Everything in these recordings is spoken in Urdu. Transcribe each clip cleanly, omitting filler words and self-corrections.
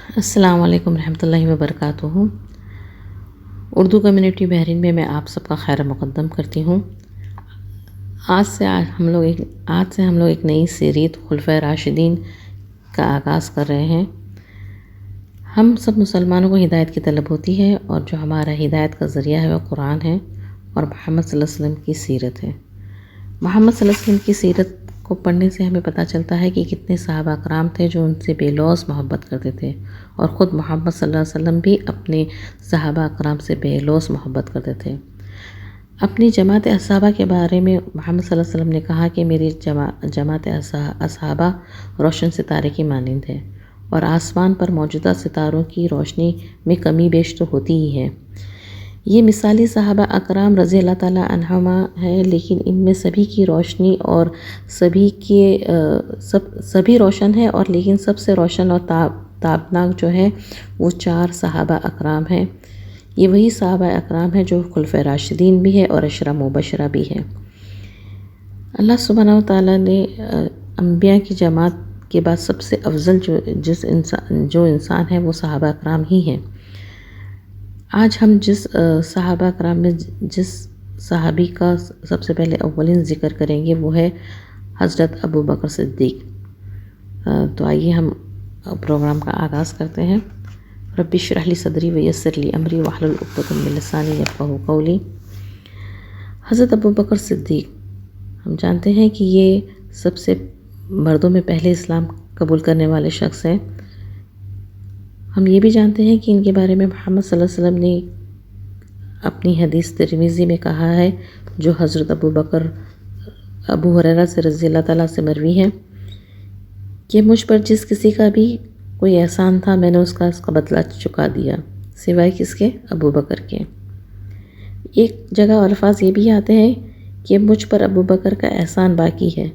السلام علیکم رحمۃ اللہ وبرکاتہ۔ اردو کمیونٹی بحرین میں آپ سب کا خیر مقدم کرتی ہوں۔ آج سے ہم لوگ ایک نئی سیریت خلفائے راشدین کا آغاز کر رہے ہیں۔ ہم سب مسلمانوں کو ہدایت کی طلب ہوتی ہے، اور جو ہمارا ہدایت کا ذریعہ ہے وہ قرآن ہے اور محمد صلی اللہ علیہ وسلم کی سیرت ہے۔ محمد صلی اللہ علیہ وسلم کی سیرت کو پڑھنے سے ہمیں پتہ چلتا ہے کہ کتنے صحابہ کرام تھے جو ان سے بے لوث محبت کرتے تھے، اور خود محمد صلی اللہ علیہ وسلم بھی اپنے صحابہ کرام سے بے لوث محبت کرتے تھے۔ اپنی جماعت اصحابہ کے بارے میں محمد صلی اللہ علیہ وسلم نے کہا کہ میری جماعت اصحابہ روشن ستارے کی مانند ہے، اور آسمان پر موجودہ ستاروں کی روشنی میں کمی بیش تو ہوتی ہی ہے۔ یہ مثالی صحابہ اکرام رضی اللہ تعالیٰ عنہما ہے، لیکن ان میں سبھی کی روشنی اور سبھی روشن ہے، اور لیکن سب سے روشن اور تابناک جو ہے وہ 4 صحابہ اکرام ہیں۔ یہ وہی صحابہ اکرام ہیں جو خلفائے راشدین بھی ہے اور عشرہ مبشرہ بھی ہے۔ اللہ سبحانہ و تعالیٰ نے انبیاء کی جماعت کے بعد سب سے افضل جو انسان ہے وہ صحابہ اکرام ہی ہیں۔ آج ہم جس صحابہ اکرام میں جس صحابی کا سب سے پہلے اولین ذکر کریں گے وہ ہے حضرت ابو بکر صدیق۔ تو آئیے ہم پروگرام کا آغاز کرتے ہیں۔ رب اشرح لی صدری ویسر لی امری واحلل عقدۃ من لسانی یفقہوا قولی۔ حضرت ابو بکر صدیق، ہم جانتے ہیں کہ یہ سب سے مردوں میں پہلے اسلام قبول کرنے والے شخص ہیں۔ ہم یہ بھی جانتے ہیں کہ ان کے بارے میں محمد صلی اللہ علیہ وسلم نے اپنی حدیث ترمذی میں کہا ہے، جو حضرت ابو ہریرہ سے رضی اللہ تعالیٰ سے مروی ہے، کہ مجھ پر جس کسی کا بھی کوئی احسان تھا میں نے اس کا بدلہ چکا دیا، سوائے کس کے؟ ابو بکر کے۔ ایک جگہ الفاظ یہ بھی آتے ہیں کہ مجھ پر ابو بکر کا احسان باقی ہے،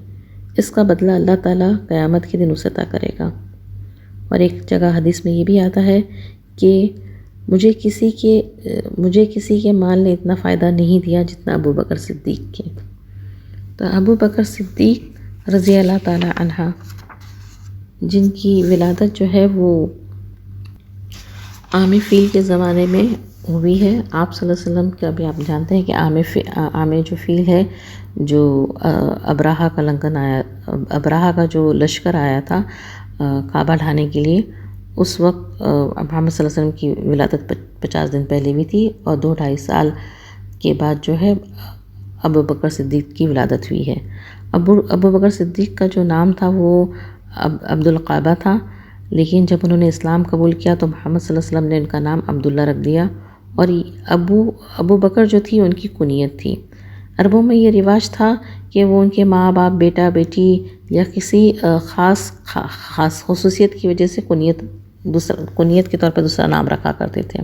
اس کا بدلہ اللہ تعالیٰ قیامت کے دن اسے عطا کرے گا۔ اور ایک جگہ حدیث میں یہ بھی آتا ہے کہ مجھے کسی کے مال نے اتنا فائدہ نہیں دیا جتنا ابو بکر صدیق کے۔ تو ابو بکر صدیق رضی اللہ تعالیٰ عنہ، جن کی ولادت جو ہے وہ عام فیل کے زمانے میں ہوئی ہے۔ آپ صلی اللہ علیہ وسلم کا بھی آپ جانتے ہیں کہ عام جو فیل ہے، جو ابراہہ کا جو لشکر آیا تھا کعبہ ڈھانے کے لیے، اس وقت محمد صلی اللہ علیہ وسلم کی ولادت 50 دن پہلے بھی تھی، اور 2-2.5 سال کے بعد جو ہے ابو بکر صدیق کی ولادت ہوئی ہے۔ ابو بکر صدیق کا جو نام تھا وہ عبد القعبہ تھا، لیکن جب انہوں نے اسلام قبول کیا تو محمد صلی اللہ علیہ وسلم نے ان کا نام عبداللہ رکھ دیا، اور ابو بکر جو تھی ان کی کنیت تھی۔ عربوں میں یہ رواج تھا کہ وہ ان کے ماں باپ، بیٹا بیٹی یا کسی خاص خصوصیت کی وجہ سے کنیت کے طور پر دوسرا نام رکھا کرتے تھے۔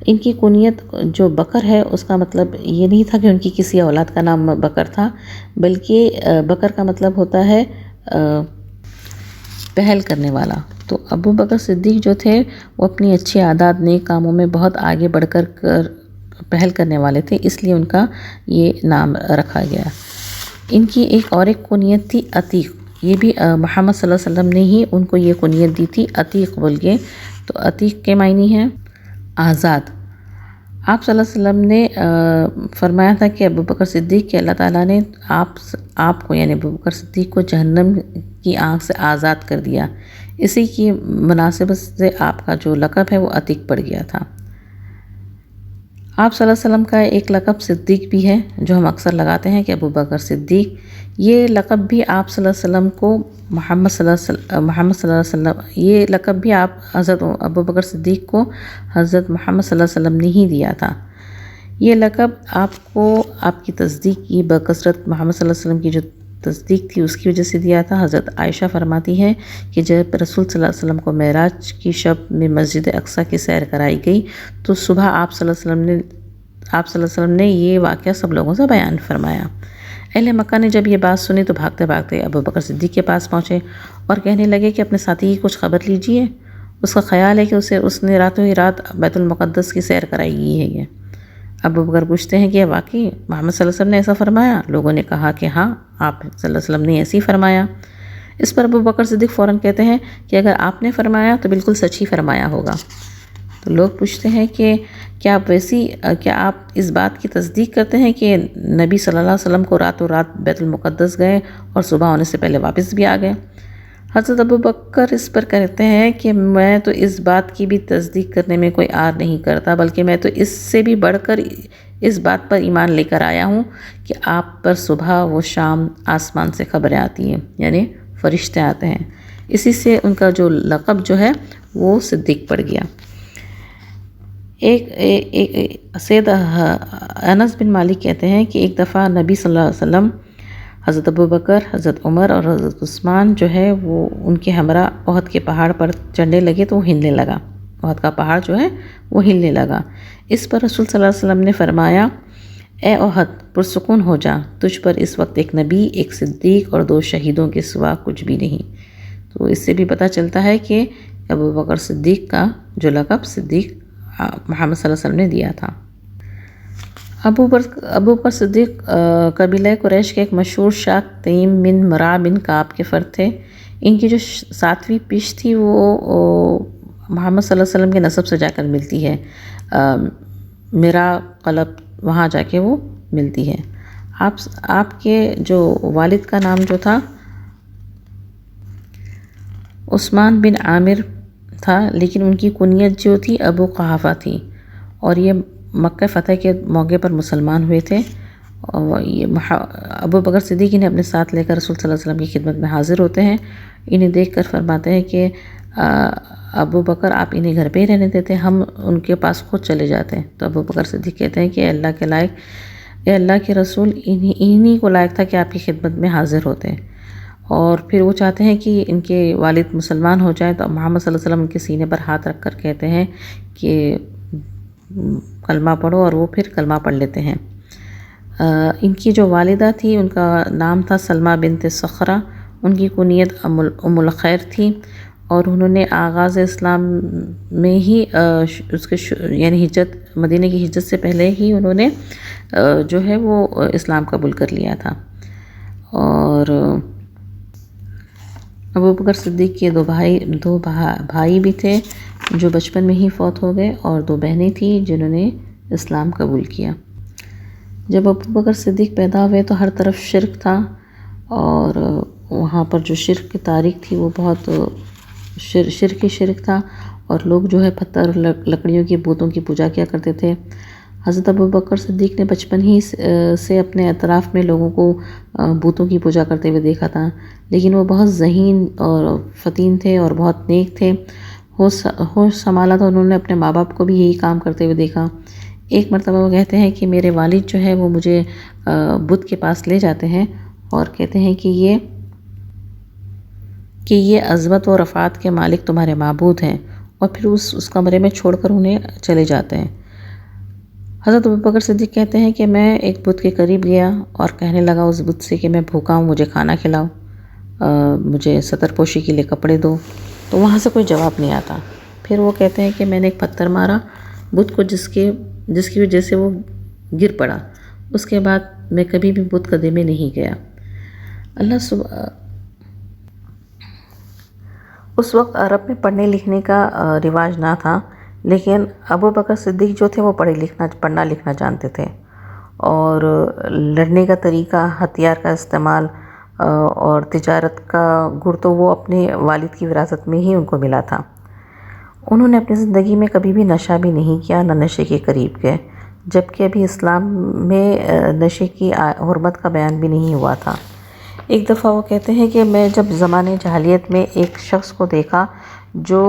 ان کی کنیت جو بکر ہے اس کا مطلب یہ نہیں تھا کہ ان کی کسی اولاد کا نام بکر تھا، بلکہ بکر کا مطلب ہوتا ہے پہل کرنے والا۔ تو ابو بکر صدیق جو تھے وہ اپنی اچھی عادات، نیک کاموں میں بہت آگے بڑھ کر پہل کرنے والے تھے، اس لیے ان کا یہ نام رکھا گیا۔ ان کی ایک کنیت تھی عتیق، یہ بھی محمد صلی اللہ علیہ وسلم نے ہی ان کو یہ کنیت دی تھی، عتیق بول کے۔ تو عتیق کے معنی ہے آزاد۔ آپ صلی اللہ علیہ وسلم نے فرمایا تھا کہ ابو بکر صدیق کے اللہ تعالیٰ نے آپ کو یعنی ابو بکر صدیق کو جہنم کی آگ سے آزاد کر دیا، اسی کی مناسبت سے آپ کا جو لقب ہے وہ عتیق پڑ گیا تھا۔ آپ صلی اللہ علیہ وسلم کا ایک لقب صدیق بھی ہے، جو ہم اکثر لگاتے ہیں کہ ابو بکر صدیق۔ یہ لقب بھی آپ صلی اللہ علیہ وسلم کو محمد صلی اللہ علیہ وسلم یہ لقب بھی آپ حضرت ابو بکر صدیق کو حضرت محمد صلی اللہ علیہ وسلم نے ہی دیا تھا۔ یہ لقب آپ کو آپ کی تصدیق کی بکثرت محمد صلی اللہ علیہ وسلم کی جو تصدیق تھی اس کی وجہ سے دیا تھا۔ حضرت عائشہ فرماتی ہے کہ جب رسول صلی اللہ علیہ وسلم کو معراج کی شب میں مسجد اقصیٰ کی سیر کرائی گئی تو صبح آپ صلی اللہ علیہ وسلم نے یہ واقعہ سب لوگوں سے بیان فرمایا۔ اہل مکہ نے جب یہ بات سنی تو بھاگتے بھاگتے ابو بکر صدیق کے پاس پہنچے اور کہنے لگے کہ اپنے ساتھی کی کچھ خبر لیجئے، اس کا خیال ہے کہ اس نے راتوں ہی رات بیت المقدس کی سیر کرائی ہے۔ یہ ابو بکر پوچھتے ہیں کہ واقعی محمد صلی اللہ علیہ وسلم نے ایسا فرمایا؟ لوگوں نے کہا کہ ہاں، آپ صلی اللہ علیہ وسلم نے ایسے ہی فرمایا۔ اس پر ابو بکر صدیق فوراً کہتے ہیں کہ اگر آپ نے فرمایا تو بالکل سچ ہی فرمایا ہوگا۔ تو لوگ پوچھتے ہیں کہ کیا آپ اس بات کی تصدیق کرتے ہیں کہ نبی صلی اللہ علیہ وسلم کو راتوں رات بیت المقدس گئے اور صبح ہونے سے پہلے واپس بھی آ گئے؟ حضرت ابو بکر اس پر کہتے ہیں کہ میں تو اس بات کی بھی تصدیق کرنے میں کوئی عار نہیں کرتا، بلکہ میں تو اس سے بھی بڑھ کر اس بات پر ایمان لے کر آیا ہوں کہ آپ پر صبح و شام آسمان سے خبریں آتی ہیں، یعنی فرشتے آتے ہیں۔ اسی سے ان کا جو لقب جو ہے وہ صدیق پڑ گیا۔ سید انس بن مالک کہتے ہیں کہ ایک دفعہ نبی صلی اللہ علیہ وسلم، حضرت ابو بکر، حضرت عمر اور حضرت عثمان جو ہے وہ ان کے ہمراہ احد کے پہاڑ پر چڑھنے لگے تو وہ ہلنے لگا، احد کا پہاڑ جو ہے وہ ہلنے لگا۔ اس پر رسول صلی اللہ علیہ وسلم نے فرمایا، اے احد پرسکون ہو جا، تجھ پر اس وقت ایک نبی، ایک صدیق اور 2 شہیدوں کے سوا کچھ بھی نہیں۔ تو اس سے بھی پتہ چلتا ہے کہ ابو بکر صدیق کا جو لقب صدیق محمد صلی اللہ علیہ وسلم نے دیا تھا۔ ابو بکر صدیق قبیلہ قریش کے ایک مشہور شاخ تیم بن مرا بن کعب کے فرد تھے۔ ان کی جو 7ویں پیش تھی وہ محمد صلی اللہ علیہ وسلم کے نسب سے جا کر ملتی ہے، مرا قلب، وہاں جا کے وہ ملتی ہے۔ آپ کے جو والد کا نام جو تھا عثمان بن عامر تھا، لیکن ان کی کنیت جو تھی ابو قحافہ تھی، اور یہ مکہ فتح کے موقع پر مسلمان ہوئے تھے۔ اور ابو بکر صدیق انہیں اپنے ساتھ لے کر رسول صلی اللہ علیہ وسلم کی خدمت میں حاضر ہوتے ہیں۔ انہیں دیکھ کر فرماتے ہیں کہ ابو بکر آپ انہیں گھر پہ ہی رہنے دیتے، ہم ان کے پاس خود چلے جاتے ہیں۔ تو ابو بکر صدیق کہتے ہیں کہ اے اللہ کے رسول، انہی کو لائق تھا کہ آپ کی خدمت میں حاضر ہوتے ہیں۔ اور پھر وہ چاہتے ہیں کہ ان کے والد مسلمان ہو جائیں، تو محمد صلی اللہ علیہ وسلم ان کے سینے پر ہاتھ رکھ کر کہتے ہیں کہ کلمہ پڑھو، اور وہ پھر کلمہ پڑھ لیتے ہیں۔ ان کی جو والدہ تھی ان کا نام تھا سلمہ بنت صخرہ، ان کی کنیت ام الخیر تھی، اور انہوں نے آغاز اسلام میں ہی یعنی ہجرت، مدینہ کی ہجرت سے پہلے ہی انہوں نے جو ہے وہ اسلام قبول کر لیا تھا۔ اور ابو بکر صدیق کے 2 بھائی بھی تھے جو بچپن میں ہی فوت ہو گئے، اور 2 بہنیں تھیں جنہوں نے اسلام قبول کیا۔ جب ابو بکر صدیق پیدا ہوئے تو ہر طرف شرک تھا، اور وہاں پر جو شرک کی تاریخ تھی وہ بہت شرک تھا، اور لوگ جو ہے پتھر لکڑیوں کی بتوں کی پوجا کیا کرتے تھے۔ حضرت ابو بکر صدیق نے بچپن ہی سے اپنے اطراف میں لوگوں کو بتوں کی پوجا کرتے ہوئے دیکھا تھا، لیکن وہ بہت ذہین اور فطین تھے اور بہت نیک تھے۔ ہوش سنبھالا تو انہوں نے اپنے ماں باپ کو بھی یہی کام کرتے ہوئے دیکھا۔ ایک مرتبہ وہ کہتے ہیں کہ میرے والد جو ہے وہ مجھے بت کے پاس لے جاتے ہیں اور کہتے ہیں کہ یہ عظمت و رفعت کے مالک تمہارے معبود ہیں، اور پھر اس کمرے میں چھوڑ کر انہیں چلے جاتے ہیں۔ حضرت ابو بکر صدیق کہتے ہیں کہ میں ایک بت کے قریب گیا اور کہنے لگا اس بت سے کہ میں بھوکا ہوں، مجھے کھانا کھلاؤ، مجھے ستر پوشی کے لیے کپڑے دو، تو وہاں سے کوئی جواب نہیں آتا۔ پھر وہ کہتے ہیں کہ میں نے ایک پتھر مارا بت کو، جس کی وجہ سے وہ گر پڑا۔ اس کے بعد میں کبھی بھی بت قدے میں نہیں گیا۔ اس وقت عرب میں پڑھنے لکھنے کا رواج نہ تھا، لیکن ابو بکر صدیق جو تھے وہ پڑھنا لکھنا جانتے تھے، اور لڑنے کا طریقہ، ہتھیار کا استعمال اور تجارت کا گر تو وہ اپنے والد کی وراثت میں ہی ان کو ملا تھا۔ انہوں نے اپنی زندگی میں کبھی بھی نشہ بھی نہیں کیا، نہ نشے کے قریب گئے، جبکہ ابھی اسلام میں نشے کی حرمت کا بیان بھی نہیں ہوا تھا۔ ایک دفعہ وہ کہتے ہیں کہ میں جب زمانے جاہلیت میں ایک شخص کو دیکھا جو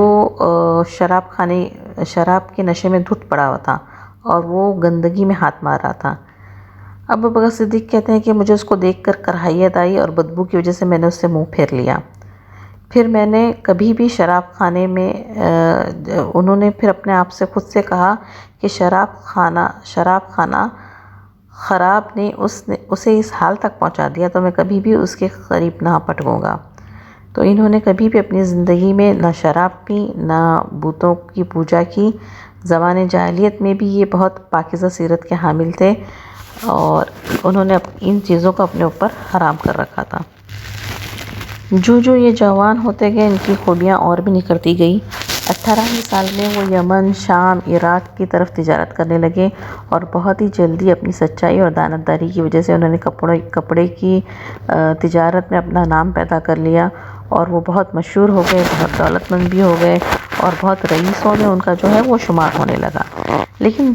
شراب کے نشے میں دھت پڑا ہوا تھا اور وہ گندگی میں ہاتھ مار رہا تھا۔ ابو بکر صدیق کہتے ہیں کہ مجھے اس کو دیکھ کر کراہیت آئی اور بدبو کی وجہ سے میں نے اس سے منہ پھیر لیا۔ پھر میں نے کبھی بھی شراب خانے میں انہوں نے پھر اپنے آپ سے خود سے کہا کہ شراب خانہ خراب نے اسے اس حال تک پہنچا دیا تو میں کبھی بھی اس کے قریب نہ پٹکوں گا۔ تو انہوں نے کبھی بھی اپنی زندگی میں نہ شراب پی، نہ بتوں کی پوجا کی۔ زمانے جاہلیت میں بھی یہ بہت پاکیزہ سیرت کے حامل تھے، اور انہوں نے ان چیزوں کو اپنے اوپر حرام کر رکھا تھا۔ جو یہ جوان ہوتے گئے ان کی خوبیاں اور بھی نکھرتی گئی۔ 18ویں سال میں وہ یمن، شام، عراق کی طرف تجارت کرنے لگے اور بہت ہی جلدی اپنی سچائی اور دیانتداری کی وجہ سے انہوں نے کپڑے کی تجارت میں اپنا نام پیدا کر لیا اور وہ بہت مشہور ہو گئے، بہت دولت مند بھی ہو گئے اور بہت رئیسوں میں ان کا جو ہے وہ شمار ہونے لگا۔ لیکن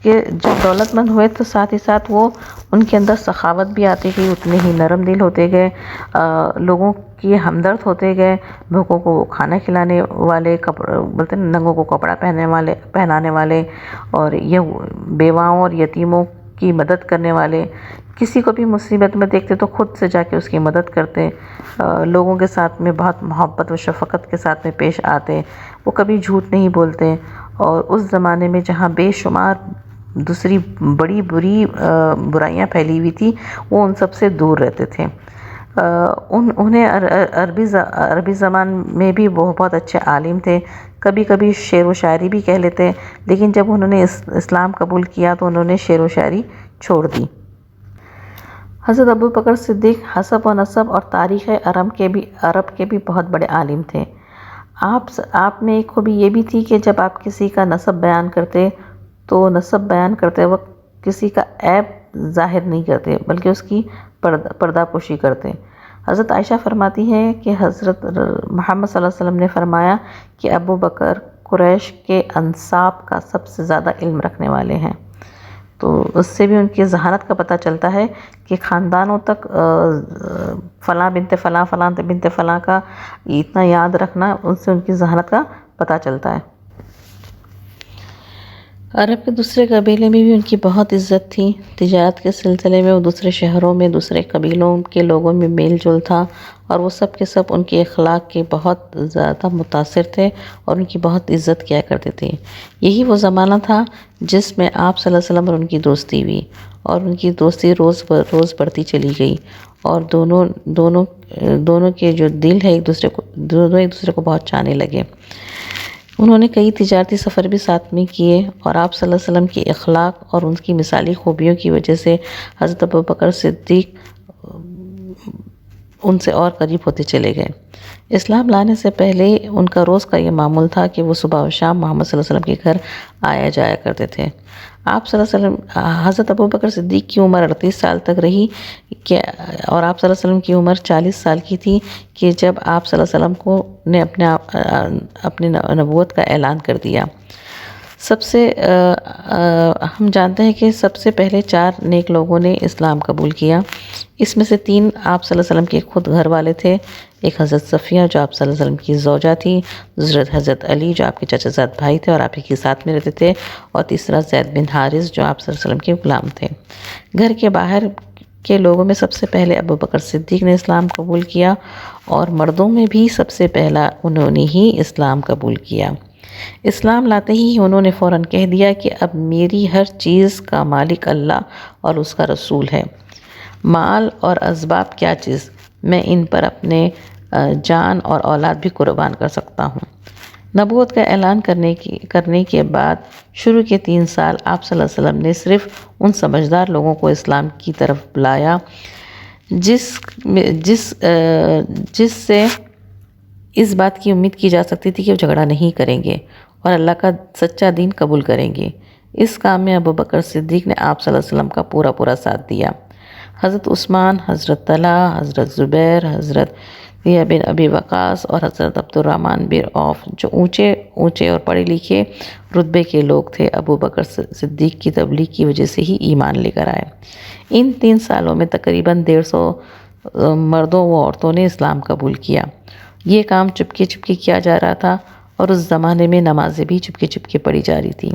جب دولت مند ہوئے تو ساتھ ہی ساتھ وہ ان کے اندر سخاوت بھی آتی گئی، اتنے ہی نرم دل ہوتے گئے، لوگوں کی ہمدرد ہوتے گئے، بھوکوں کو کھانا کھلانے والے، بولتے ہیں ننگوں کو کپڑا پہنانے والے، اور یہ بیواؤں اور یتیموں کی مدد کرنے والے، کسی کو بھی مصیبت میں دیکھتے تو خود سے جا کے اس کی مدد کرتے، لوگوں کے ساتھ میں بہت محبت و شفقت کے ساتھ میں پیش آتے، وہ کبھی جھوٹ نہیں بولتے، اور اس زمانے میں جہاں بے شمار دوسری بڑی برائیاں پھیلی ہوئی تھی وہ ان سب سے دور رہتے تھے۔ انہیں عربی زبان میں بھی وہ بہت اچھے عالم تھے، کبھی کبھی شعر و شاعری بھی کہہ لیتے، لیکن جب انہوں نے اسلام قبول کیا تو انہوں نے شعر و شاعری چھوڑ دی۔ حضرت ابوبکر صدیق حسب و نسب اور تاریخ عرب کے بھی بہت بڑے عالم تھے۔ آپ میں ایک خوبی یہ بھی تھی کہ جب آپ کسی کا نسب بیان کرتے تو نسب بیان کرتے وقت کسی کا عیب ظاہر نہیں کرتے بلکہ اس کی پردہ پوشی کرتے۔ حضرت عائشہ فرماتی ہیں کہ حضرت محمد صلی اللہ علیہ وسلم نے فرمایا کہ ابوبکر قریش کے انساب کا سب سے زیادہ علم رکھنے والے ہیں، تو اس سے بھی ان کی ذہانت کا پتہ چلتا ہے کہ خاندانوں تک فلاں بنت فلاں، فلاں بنت فلاں کا اتنا یاد رکھنا، ان سے ان کی ذہانت کا پتہ چلتا ہے۔ عرب کے دوسرے قبیلے میں بھی ان کی بہت عزت تھی، تجارت کے سلسلے میں وہ دوسرے شہروں میں دوسرے قبیلوں کے لوگوں میں میل جول تھا، اور وہ سب کے سب ان کے اخلاق کے بہت زیادہ متاثر تھے اور ان کی بہت عزت کیا کرتے تھے۔ یہی وہ زمانہ تھا جس میں آپ صلی اللہ علیہ وسلم اور ان کی دوستی ہوئی، اور ان کی دوستی روز بڑھتی چلی گئی، اور دونوں کے جو دل ہے ایک دوسرے کو بہت چاہنے لگے۔ انہوں نے کئی تجارتی سفر بھی ساتھ میں کیے، اور آپ صلی اللہ علیہ وسلم کے اخلاق اور ان کی مثالی خوبیوں کی وجہ سے حضرت ابوبکر صدیق ان سے اور قریب ہوتے چلے گئے۔ اسلام لانے سے پہلے ان کا روز کا یہ معمول تھا کہ وہ صبح و شام محمد صلی اللہ علیہ وسلم کے گھر آیا جایا کرتے تھے۔ آپ صلی اللہ علیہ وسلم حضرت ابوبکر صدیق کی عمر 38 سال تک رہی اور آپ صلی اللہ علیہ وسلم کی عمر 40 سال کی تھی کہ جب آپ صلی اللہ علیہ وسلم نے اپنے نبوت کا اعلان کر دیا۔ ہم جانتے ہیں کہ سب سے پہلے 4 نیک لوگوں نے اسلام قبول کیا، اس میں سے 3 آپ صلی اللہ علیہ وسلم کے خود گھر والے تھے، ایک حضرت صفیہ جو آپ صلی اللہ علیہ وسلم کی زوجہ تھی، دوسرا حضرت علی جو آپ کے چچا زاد بھائی تھے اور آپ ہی کے ساتھ میں رہتے تھے، اور تیسرا زید بن حارث جو آپ صلی اللہ علیہ وسلم کے غلام تھے۔ گھر کے باہر کے لوگوں میں سب سے پہلے ابوبکر صدیق نے اسلام قبول کیا، اور مردوں میں بھی سب سے پہلا انہوں نے ہی اسلام قبول کیا۔ اسلام لاتے ہی انہوں نے فوراً کہہ دیا کہ اب میری ہر چیز کا مالک اللہ اور اس کا رسول ہے، مال اور اسباب کیا چیز، میں ان پر اپنے جان اور اولاد بھی قربان کر سکتا ہوں۔ نبوت کا اعلان کرنے کے بعد شروع کے 3 سال آپ صلی اللہ علیہ وسلم نے صرف ان سمجھدار لوگوں کو اسلام کی طرف بلایا جس سے اس بات کی امید کی جا سکتی تھی کہ وہ جھگڑا نہیں کریں گے اور اللہ کا سچا دین قبول کریں گے۔ اس کام میں ابوبکر صدیق نے آپ صلی اللہ علیہ وسلم کا پورا ساتھ دیا۔ حضرت عثمان، حضرت طلحہ، حضرت زبیر، حضرت ربیعہ بن ابی وقاص اور حضرت عبد الرحمن بن عوف جو اونچے اور پڑھے لکھے رتبے کے لوگ تھے، ابوبکر صدیق کی تبلیغ کی وجہ سے ہی ایمان لے کر آئے۔ ان 3 سالوں میں تقریباً 150 مردوں و عورتوں نے اسلام قبول کیا۔ یہ کام چپکے کیا جا رہا تھا، اور اس زمانے میں نمازیں بھی چپکے پڑھی جا رہی تھیں۔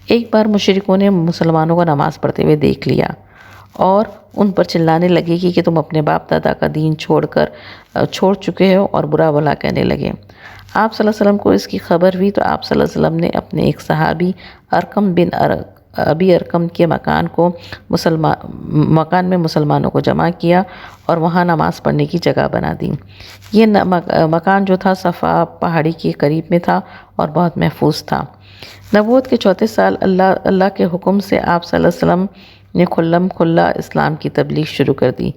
ایک بار مشرکوں نے مسلمانوں کو نماز پڑھتے ہوئے دیکھ لیا اور ان پر چلانے لگے کہ تم اپنے باپ دادا کا دین چھوڑ چکے ہو، اور برا بھلا کہنے لگے۔ آپ صلی اللہ علیہ وسلم کو اس کی خبر ہوئی تو آپ صلی اللہ علیہ وسلم نے اپنے ایک صحابی ارقم بن ابی ارقم کے مکان میں مسلمانوں کو جمع کیا اور وہاں نماز پڑھنے کی جگہ بنا دی۔ یہ مکان جو تھا صفا پہاڑی کے قریب میں تھا اور بہت محفوظ تھا۔ نبوت کے 4 سال اللہ کے حکم سے آپ صلی اللہ علیہ وسلم نے کھلم کھلا اسلام کی تبلیغ شروع کر دی۔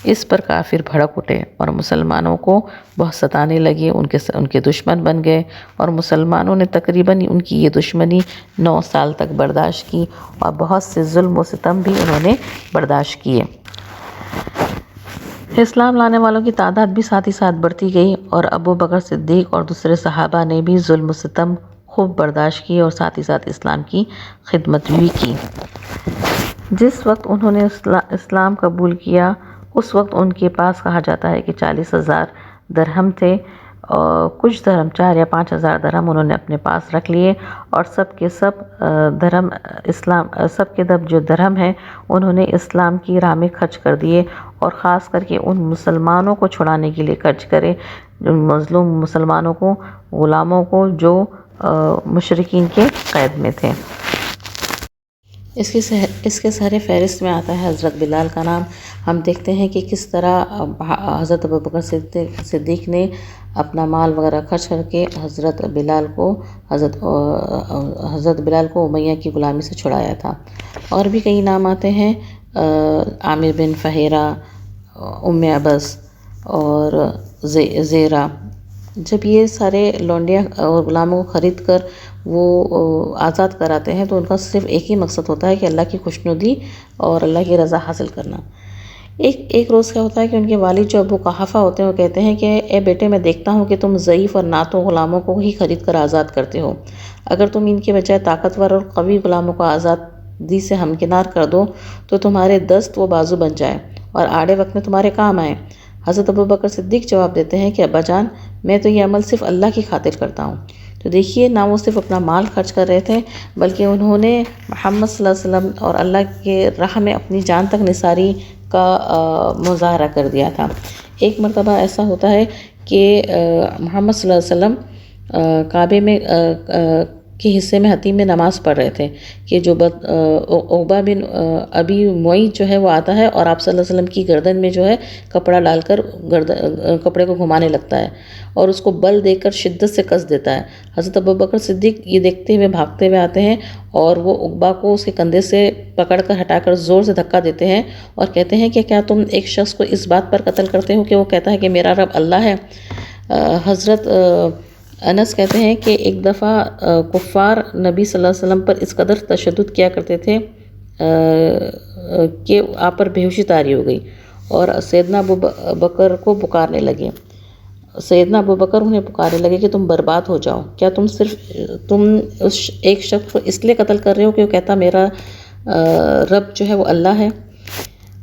اس پر کافر بھڑک اٹھے اور مسلمانوں کو بہت ستانے لگے، ان کے دشمن بن گئے، اور مسلمانوں نے تقریباً ان کی یہ دشمنی 9 سال تک برداشت کی، اور بہت سے ظلم و ستم بھی انہوں نے برداشت کیے۔ اسلام لانے والوں کی تعداد بھی ساتھ ہی ساتھ بڑھتی گئی، اور ابو بکر صدیق اور دوسرے صحابہ نے بھی ظلم و ستم خوب برداشت کیے اور ساتھ ہی ساتھ اسلام کی خدمت بھی کی۔ جس وقت انہوں نے اسلام قبول کیا اس وقت ان کے پاس کہا جاتا ہے کہ 40,000 درہم تھے، اور کچھ درہم 4 یا 5,000 درہم انہوں نے اپنے پاس رکھ لیے، اور سب کے جو درہم ہیں انہوں نے اسلام کی راہ میں خرچ کر دیے، اور خاص کر کے ان مسلمانوں کو چھڑانے کے لیے خرچ کرے، مظلوم مسلمانوں کو، غلاموں کو جو مشرکین کے قید میں تھے۔ اس کے سر فہرست میں آتا ہے حضرت بلال کا نام۔ ہم دیکھتے ہیں کہ کس طرح حضرت ابوبکر صدیق نے اپنا مال وغیرہ خرچ کر کے حضرت بلال کو امیہ کی غلامی سے چھڑایا تھا۔ اور بھی کئی نام آتے ہیں، عامر بن فہیرہ، ام عبس اور زیرہ۔ جب یہ سارے لونڈیاں اور غلاموں کو خرید کر وہ آزاد کراتے ہیں تو ان کا صرف ایک ہی مقصد ہوتا ہے کہ اللہ کی خوشنودی اور اللہ کی رضا حاصل کرنا۔ ایک روز کیا ہوتا ہے کہ ان کے والد جو ابو قحافہ ہوتے ہیں وہ کہتے ہیں کہ اے بیٹے، میں دیکھتا ہوں کہ تم ضعیف اور ناتوں غلاموں کو ہی خرید کر آزاد کرتے ہو۔ اگر تم ان کے بجائے طاقتور اور قوی غلاموں کو آزادی سے ہمکنار کر دو تو تمہارے دست و بازو بن جائے اور آڑے وقت میں تمہارے کام آئے۔ حضرت ابوبکر صدیق جواب دیتے ہیں کہ ابا جان، میں تو یہ عمل صرف اللہ کی خاطر کرتا ہوں۔ تو دیکھیے، نہ وہ صرف اپنا مال خرچ کر رہے تھے بلکہ انہوں نے محمد صلی اللہ علیہ وسلم اور اللہ کے راہ میں اپنی جان تک نثاری کا مظاہرہ کر دیا تھا۔ ایک مرتبہ ایسا ہوتا ہے کہ محمد صلی اللہ علیہ وسلم کعبے میں کے حصے میں حتیم میں نماز پڑھ رہے تھے کہ جو عقبہ بن ابی معیط جو ہے وہ آتا ہے اور آپ صلی اللہ علیہ وسلم کی گردن میں جو ہے کپڑا ڈال کر کپڑے کو گھمانے لگتا ہے اور اس کو بل دے کر شدت سے کس دیتا ہے۔ حضرت ابوبکر صدیق یہ دیکھتے ہوئے بھاگتے ہوئے آتے ہیں اور وہ عقبہ کو اس کے کندھے سے پکڑ کر ہٹا کر زور سے دھکا دیتے ہیں اور کہتے ہیں کہ کیا تم ایک شخص کو اس بات پر قتل کرتے ہو کہ وہ کہتا ہے کہ میرا رب اللہ ہے؟ حضرت انس کہتے ہیں کہ ایک دفعہ کفار نبی صلی اللہ علیہ وسلم پر اس قدر تشدد کیا کرتے تھے کہ آپ پر بے ہوشی طاری ہو گئی اور سیدنا ابوبکر کو پکارنے لگے۔ سیدنا ابوبکر انہیں پکارنے لگے کہ تم برباد ہو جاؤ، کیا تم اس ایک شخص کو اس لیے قتل کر رہے ہو کہ وہ کہتا میرا رب جو ہے وہ اللہ ہے؟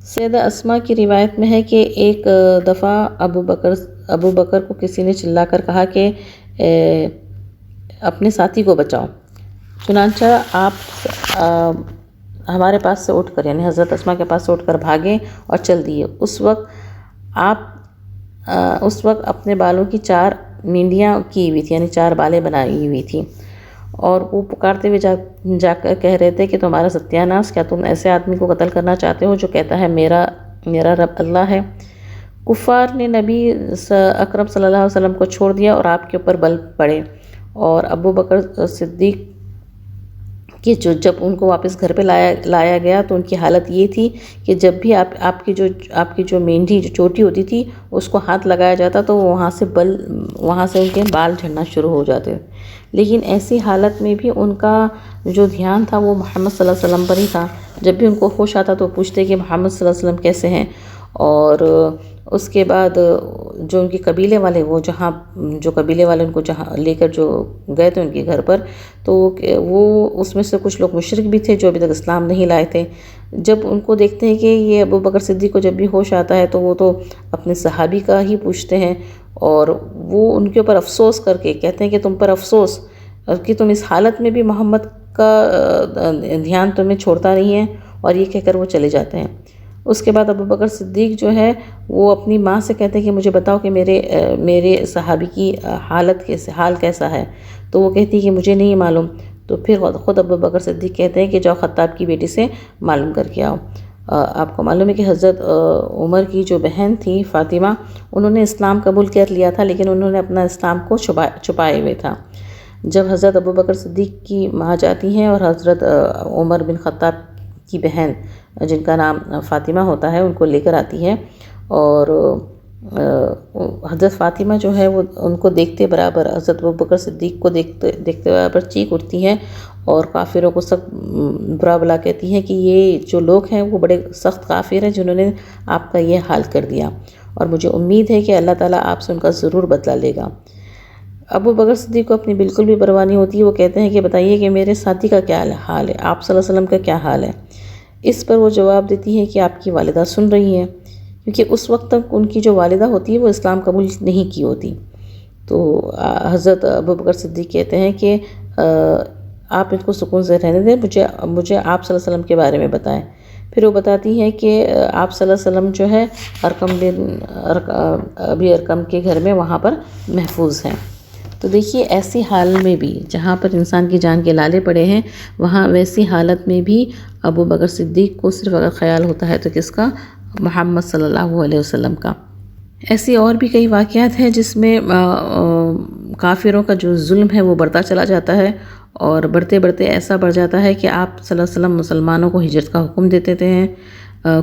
سیدہ اسماء کی روایت میں ہے کہ ایک دفعہ ابوبکر کو کسی نے چلا کر کہا کہ اپنے ساتھی کو بچاؤ، چنانچہ آپ ہمارے پاس سے اٹھ کر یعنی حضرت اسماء کے پاس سے اٹھ کر بھاگے اور چل دیے۔ اس وقت اپنے بالوں کی 4 مینڈیاں کی ہوئی تھی، یعنی 4 بالیں بنائی ہوئی تھی، اور وہ پکارتے ہوئے جا کر کہہ رہے تھے کہ تمہارا ستیاناش، کیا تم ایسے آدمی کو قتل کرنا چاہتے ہو جو کہتا ہے میرا رب اللہ ہے؟ کفار نے نبی اکرم صلی اللہ علیہ وسلم کو چھوڑ دیا اور آپ کے اوپر بل پڑے، اور ابوبکر صدیق کہ جب ان کو واپس گھر پہ لایا گیا تو ان کی حالت یہ تھی کہ جب بھی آپ کی جو مینڈی جو چوٹی ہوتی تھی اس کو ہاتھ لگایا جاتا تو وہاں سے ان کے بال جھڑنا شروع ہو جاتے، لیکن ایسی حالت میں بھی ان کا جو دھیان تھا وہ محمد صلی اللہ علیہ وسلم پر ہی تھا۔ جب بھی ان کو ہوش آتا تو پوچھتے کہ محمد صلی اللہ علیہ وسلم کیسے ہیں، اور اس کے بعد جو ان کے قبیلے والے جو قبیلے والے ان کو جہاں لے کر جو گئے تھے ان کے گھر پر، تو وہ اس میں سے کچھ لوگ مشرک بھی تھے جو ابھی تک اسلام نہیں لائے تھے۔ جب ان کو دیکھتے ہیں کہ یہ ابوبکر صدیق کو جب بھی ہوش آتا ہے تو وہ تو اپنے صحابی کا ہی پوچھتے ہیں، اور وہ ان کے اوپر افسوس کر کے کہتے ہیں کہ تم پر افسوس کہ تم اس حالت میں بھی محمد کا دھیان تمہیں چھوڑتا نہیں ہے، اور یہ کہہ کر وہ چلے جاتے ہیں۔ اس کے بعد ابوبکر صدیق جو ہے وہ اپنی ماں سے کہتے ہیں کہ مجھے بتاؤ کہ میرے صحابی کی حال کیسا ہے، تو وہ کہتی ہے کہ مجھے نہیں معلوم۔ تو پھر خود ابوبکر صدیق کہتے ہیں کہ جاؤ خطاب کی بیٹی سے معلوم کر کے آؤ۔ آپ کو معلوم ہے کہ حضرت عمر کی جو بہن تھی فاطمہ، انہوں نے اسلام قبول کر لیا تھا لیکن انہوں نے اپنا اسلام کو چھپائے ہوئے تھا۔ جب حضرت ابوبکر صدیق کی ماں جاتی ہیں اور حضرت عمر بن خطاب کی بہن جن کا نام فاطمہ ہوتا ہے ان کو لے کر آتی ہے، اور حضرت فاطمہ جو ہے وہ ان کو دیکھتے برابر حضرت ابوبکر صدیق کو دیکھتے برابر چیخ اٹھتی ہے، اور کافروں کو سخت برا بلا کہتی ہے کہ یہ جو لوگ ہیں وہ بڑے سخت کافر ہیں جنہوں نے آپ کا یہ حال کر دیا، اور مجھے امید ہے کہ اللہ تعالیٰ آپ سے ان کا ضرور بدلہ لے گا۔ ابوبکر صدیق کو اپنی بالکل بھی پرواہ نہیں ہوتی ہے، وہ کہتے ہیں کہ بتائیے کہ میرے ساتھی کا کیا حال ہے، آپ صلی اللہ علیہ وسلم کا کیا حال ہے؟ اس پر وہ جواب دیتی ہے کہ آپ کی والدہ سن رہی ہیں، کیونکہ اس وقت تک ان کی جو والدہ ہوتی ہے وہ اسلام قبول نہیں کی ہوتی۔ تو حضرت ابوبکر صدیق کہتے ہیں کہ آپ ان کو سکون سے رہنے دیں، مجھے آپ صلی اللہ علیہ وسلم کے بارے میں بتائیں۔ پھر وہ بتاتی ہے کہ آپ صلی اللہ علیہ وسلم جو ہے ابھی ارقم کے گھر میں وہاں پر محفوظ ہیں۔ تو دیکھیے ایسی حال میں بھی جہاں پر انسان کی جان کے لالے پڑے ہیں، وہاں ویسی حالت میں بھی ابوبکر صدیق کو صرف اگر خیال ہوتا ہے تو کس کا؟ محمد صلی اللہ علیہ وسلم کا۔ ایسی اور بھی کئی واقعات ہیں جس میں کافروں کا جو ظلم ہے وہ بڑھتا چلا جاتا ہے، اور بڑھتے بڑھتے ایسا بڑھ جاتا ہے کہ آپ صلی اللہ علیہ وسلم مسلمانوں کو ہجرت کا حکم دیتے ہیں۔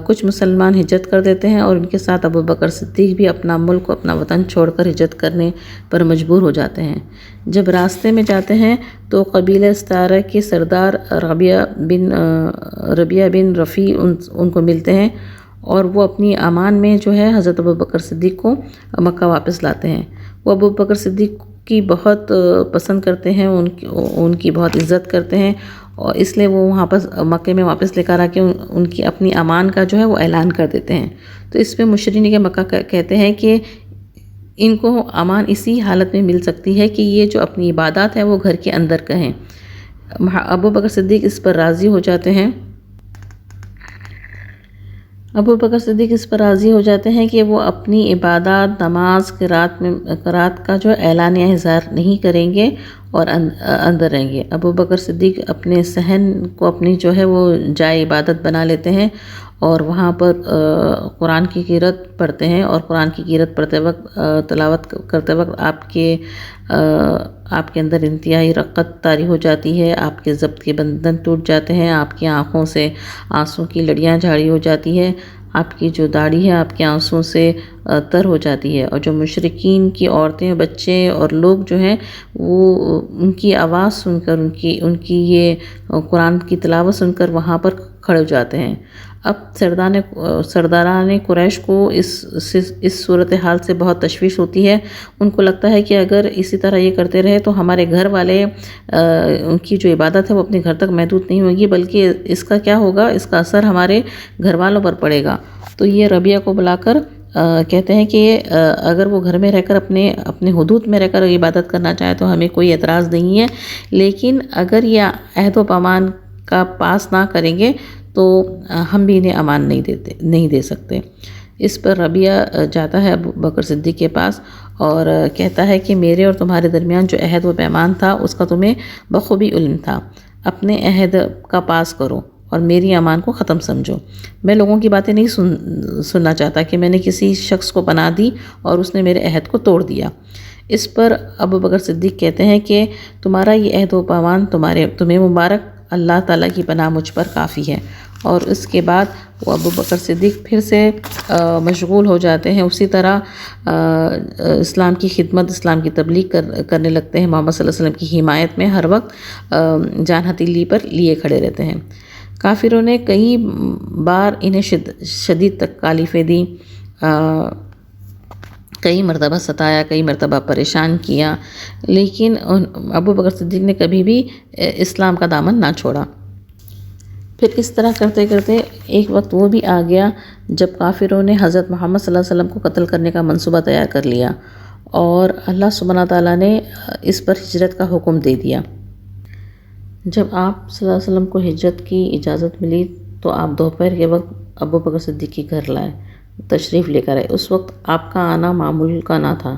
کچھ مسلمان ہجرت کر دیتے ہیں، اور ان کے ساتھ ابوبکر صدیق بھی اپنا ملک، اپنا وطن چھوڑ کر ہجرت کرنے پر مجبور ہو جاتے ہیں۔ جب راستے میں جاتے ہیں تو قبیلہ استعارہ کے سردار ربیہ بن رفیع ان کو ملتے ہیں، اور وہ اپنی امان میں جو ہے حضرت ابوبکر صدیق کو مکہ واپس لاتے ہیں۔ وہ ابوبکر صدیق کی بہت پسند کرتے ہیں، ان کی بہت عزت کرتے ہیں، اور اس لیے وہ وہاں پر مکے میں واپس لے کر آ کے ان کی اپنی امان کا جو ہے وہ اعلان کر دیتے ہیں۔ تو اس پہ مشرکین مکہ کہتے ہیں کہ ان کو امان اسی حالت میں مل سکتی ہے کہ یہ جو اپنی عبادات ہیں وہ گھر کے اندر کہیں۔ ابوبکر صدیق اس پر راضی ہو جاتے ہیں۔ ہو جاتے ہیں کہ وہ اپنی عبادات، نماز، قرات کا جو اعلانیہ اظہار نہیں کریں گے اور اندر رہیں گے۔ ابوبکر صدیق اپنے صحن کو اپنی جو ہے وہ جائے عبادت بنا لیتے ہیں، اور وہاں پر قرآن کی قرات پڑھتے ہیں، اور قرآن کی قرات پڑھتے وقت، تلاوت کرتے وقت آپ کے اندر انتہائی رقت طاری ہو جاتی ہے، آپ کے ضبط کے بندھن ٹوٹ جاتے ہیں، آپ کی آنکھوں سے آنسوں کی لڑیاں جاری ہو جاتی ہے، آپ کی جو داڑھی ہے آپ کے آنسوں سے تر ہو جاتی ہے، اور جو مشرکین کی عورتیں، بچے اور لوگ جو ہیں وہ ان کی آواز سن کر، ان کی یہ قرآن کی تلاوت سن کر وہاں پر کھڑے ہو جاتے ہیں۔ اب سرداران قریش کو اس صورتحال سے بہت تشویش ہوتی ہے۔ ان کو لگتا ہے کہ اگر اسی طرح یہ کرتے رہے تو ہمارے گھر والے، ان کی جو عبادت ہے وہ اپنے گھر تک محدود نہیں ہوگی، بلکہ اس کا کیا ہوگا، اس کا اثر ہمارے گھر والوں پر پڑے گا۔ تو یہ ربیہ کو بلا کر کہتے ہیں کہ اگر وہ گھر میں رہ کر اپنے حدود میں رہ کر عبادت کرنا چاہے تو ہمیں کوئی اعتراض نہیں ہے، لیکن اگر یہ عہد و پیمان کا پاس نہ کریں گے تو ہم بھی انہیں امان نہیں دے سکتے۔ اس پر ربیہ جاتا ہے ابوبکر صدیق کے پاس اور کہتا ہے کہ میرے اور تمہارے درمیان جو عہد و پیمان تھا اس کا تمہیں بخوبی علم تھا، اپنے عہد کا پاس کرو اور میری امان کو ختم سمجھو۔ میں لوگوں کی باتیں نہیں سننا چاہتا کہ میں نے کسی شخص کو پناہ دی اور اس نے میرے عہد کو توڑ دیا۔ اس پر ابوبکر صدیق کہتے ہیں کہ تمہارا یہ عہد و پیمان تمہیں مبارک، اللہ تعالیٰ کی پناہ مجھ پر کافی ہے۔ اور اس کے بعد وہ ابوبکر صدیق پھر سے مشغول ہو جاتے ہیں، اسی طرح اسلام کی خدمت، اسلام کی تبلیغ کرنے لگتے ہیں، محمد صلی اللہ علیہ وسلم کی حمایت میں ہر وقت جان ہتھیلی پر لیے کھڑے رہتے ہیں۔ کافروں نے کئی بار انہیں شدید تکالیفیں دیں، کئی مرتبہ ستایا، کئی مرتبہ پریشان کیا، لیکن ابوبکر صدیق نے کبھی بھی اسلام کا دامن نہ چھوڑا۔ پھر اس طرح کرتے کرتے ایک وقت وہ بھی آ گیا جب کافروں نے حضرت محمد صلی اللہ علیہ وسلم کو قتل کرنے کا منصوبہ تیار کر لیا، اور اللہ سبحانہ تعالیٰ نے اس پر ہجرت کا حکم دے دیا۔ جب آپ صلی اللہ علیہ وسلم کو ہجرت کی اجازت ملی تو آپ دوپہر کے وقت ابوبکر صدیق کے گھر تشریف لے کر آئے۔ اس وقت آپ کا آنا معمول کا نہ تھا۔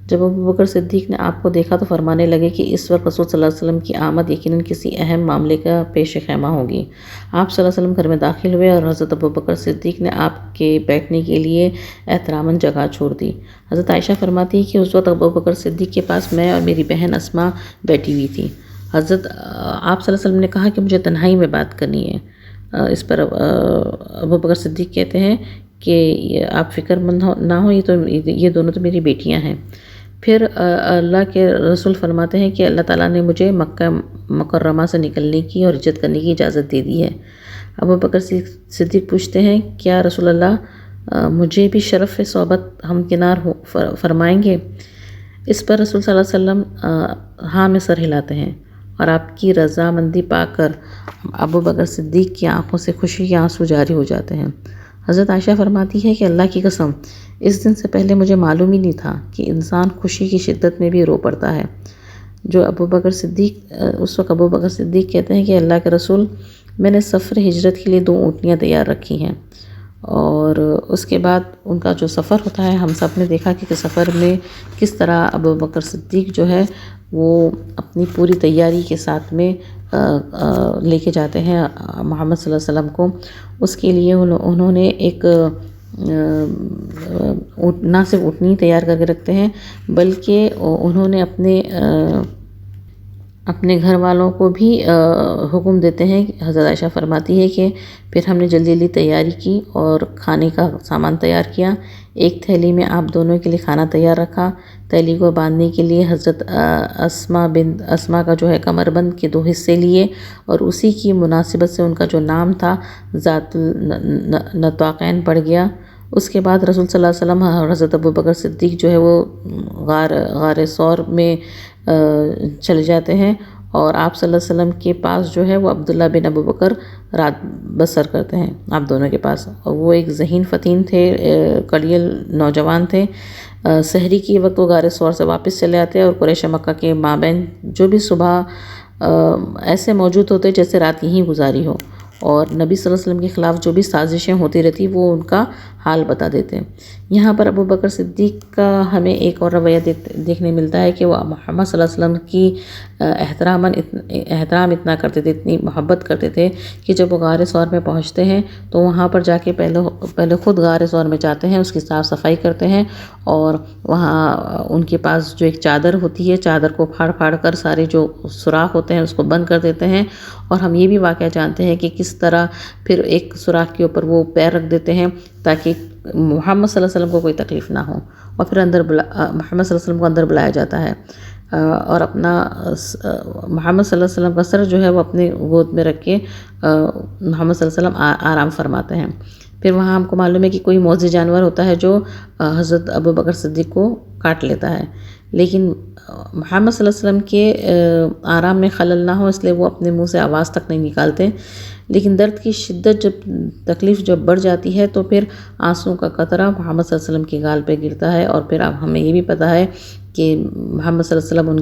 جب ابوبکر صدیق نے آپ کو دیکھا تو فرمانے لگے کہ اس وقت رسول صلی اللہ علیہ وسلم کی آمد یقیناً کسی اہم معاملے کا پیش خیمہ ہوگی۔ آپ صلی اللہ علیہ وسلم گھر میں داخل ہوئے اور حضرت ابوبکر صدیق نے آپ کے بیٹھنے کے لیے احتراماً جگہ چھوڑ دی۔ حضرت عائشہ فرماتی ہے کہ اس وقت ابوبکر صدیق کے پاس میں اور میری بہن اسماء بیٹھی ہوئی تھی۔ آپ صلی اللہ علیہ وسلم نے کہا کہ مجھے تنہائی میں بات کرنی ہے۔ اس پر ابو بکر صدیق کہتے ہیں کہ آپ فکر مند نہ ہو، یہ دونوں تو میری بیٹیاں ہیں۔ پھر اللہ کے رسول فرماتے ہیں کہ اللہ تعالیٰ نے مجھے مکہ مکرمہ سے نکلنے کی اور ہجرت کرنے کی اجازت دے دی ہے۔ ابو بکر صدیق پوچھتے ہیں کیا رسول اللہ مجھے بھی شرف صحبت ہمکنار فرمائیں گے؟ اس پر رسول صلی اللہ علیہ وسلم ہاں میں سر ہلاتے ہیں، اور آپ کی رضامندی پا کر ابو بکر صدیق کی آنکھوں سے خوشی کے آنسو جاری ہو جاتے ہیں۔ حضرت عائشہ فرماتی ہے کہ اللہ کی قسم اس دن سے پہلے مجھے معلوم ہی نہیں تھا کہ انسان خوشی کی شدت میں بھی رو پڑتا ہے۔ اس وقت ابو بکر صدیق کہتے ہیں کہ اللہ کے رسول، میں نے سفر ہجرت کے لیے 2 اونٹنیاں تیار رکھی ہیں، اور اس کے بعد ان کا جو سفر ہوتا ہے، ہم سب نے دیکھا کہ سفر میں کس طرح ابو بکر صدیق جو ہے وہ اپنی پوری تیاری کے ساتھ میں لے کے جاتے ہیں محمد صلی اللہ علیہ وسلم کو۔ اس کے لیے انہوں نے ایک نہ صرف اونٹنی تیار کر کے رکھتے ہیں، بلکہ انہوں نے اپنے گھر والوں کو بھی حکم دیتے ہیں۔ حضرت عائشہ فرماتی ہے کہ پھر ہم نے جلدی جلدی تیاری کی اور کھانے کا سامان تیار کیا۔ ایک تھیلی میں آپ دونوں کے لیے کھانا تیار رکھا۔ تھیلی کو باندھنے کے لیے حضرت اسما کا جو ہے کمر بند کے 2 حصے لیے، اور اسی کی مناسبت سے ان کا جو نام تھا ذات النطاقین پڑ گیا۔ اس کے بعد رسول صلی اللہ علیہ وسلم اور حضرت ابو بکر صدیق جو ہے وہ غار ثور میں چلے جاتے ہیں، اور آپ صلی اللہ علیہ وسلم کے پاس جو ہے وہ عبداللہ بن ابو بکر رات بسر کرتے ہیں آپ دونوں کے پاس۔ وہ ایک ذہین فتین تھے، کڑیل نوجوان تھے۔ سحری کی وقت وہ غار ثور سے واپس چلے آتے، اور قریش مکہ کے مابین جو بھی صبح ایسے موجود ہوتے جیسے رات یہیں گزاری ہو، اور نبی صلی اللہ علیہ وسلم کے خلاف جو بھی سازشیں ہوتی رہتی وہ ان کا حال بتا دیتے ہیں۔ یہاں پر ابو بکر صدیق کا ہمیں ایک اور رویہ دیکھنے ملتا ہے کہ وہ محمد صلی اللہ علیہ وسلم کی احترام اتنا کرتے تھے، اتنی محبت کرتے تھے کہ جب وہ غار ثور میں پہنچتے ہیں تو وہاں پر جا کے پہلے خود غار ثور میں جاتے ہیں، اس کی صاف صفائی کرتے ہیں، اور وہاں ان کے پاس جو ایک چادر ہوتی ہے، چادر کو پھاڑ پھاڑ کر سارے جو سوراخ ہوتے ہیں اس کو بند کر دیتے ہیں۔ اور ہم یہ بھی واقعہ جانتے ہیں کہ کس طرح پھر ایک سوراخ کے اوپر وہ پیر رکھ دیتے ہیں تاکہ محمد صلی اللہ علیہ وسلم کو کوئی تکلیف نہ ہو، اور پھر محمد صلی اللہ علیہ وسلم کو اندر بلایا جاتا ہے، اور اپنا محمد صلی اللہ علیہ وسلم کا سر جو ہے وہ اپنے گود میں رکھ کے محمد صلی اللہ علیہ وسلم آرام فرماتے ہیں۔ پھر وہاں ہم کو معلوم ہے کہ کوئی موذی جانور ہوتا ہے جو حضرت ابو بکر صدیق کو کاٹ لیتا ہے، لیکن محمد صلی اللہ علیہ وسلم کے آرام میں خلل نہ ہو اس لیے وہ اپنے منہ سے آواز تک نہیں نکالتے، لیکن درد کی شدت تکلیف جب بڑھ جاتی ہے تو پھر آنسوں کا قطرہ محمد صلی اللہ علیہ وسلم کے گال پہ گرتا ہے، اور پھر اب ہمیں یہ بھی پتہ ہے کہ محمد صلی اللہ علیہ وسلم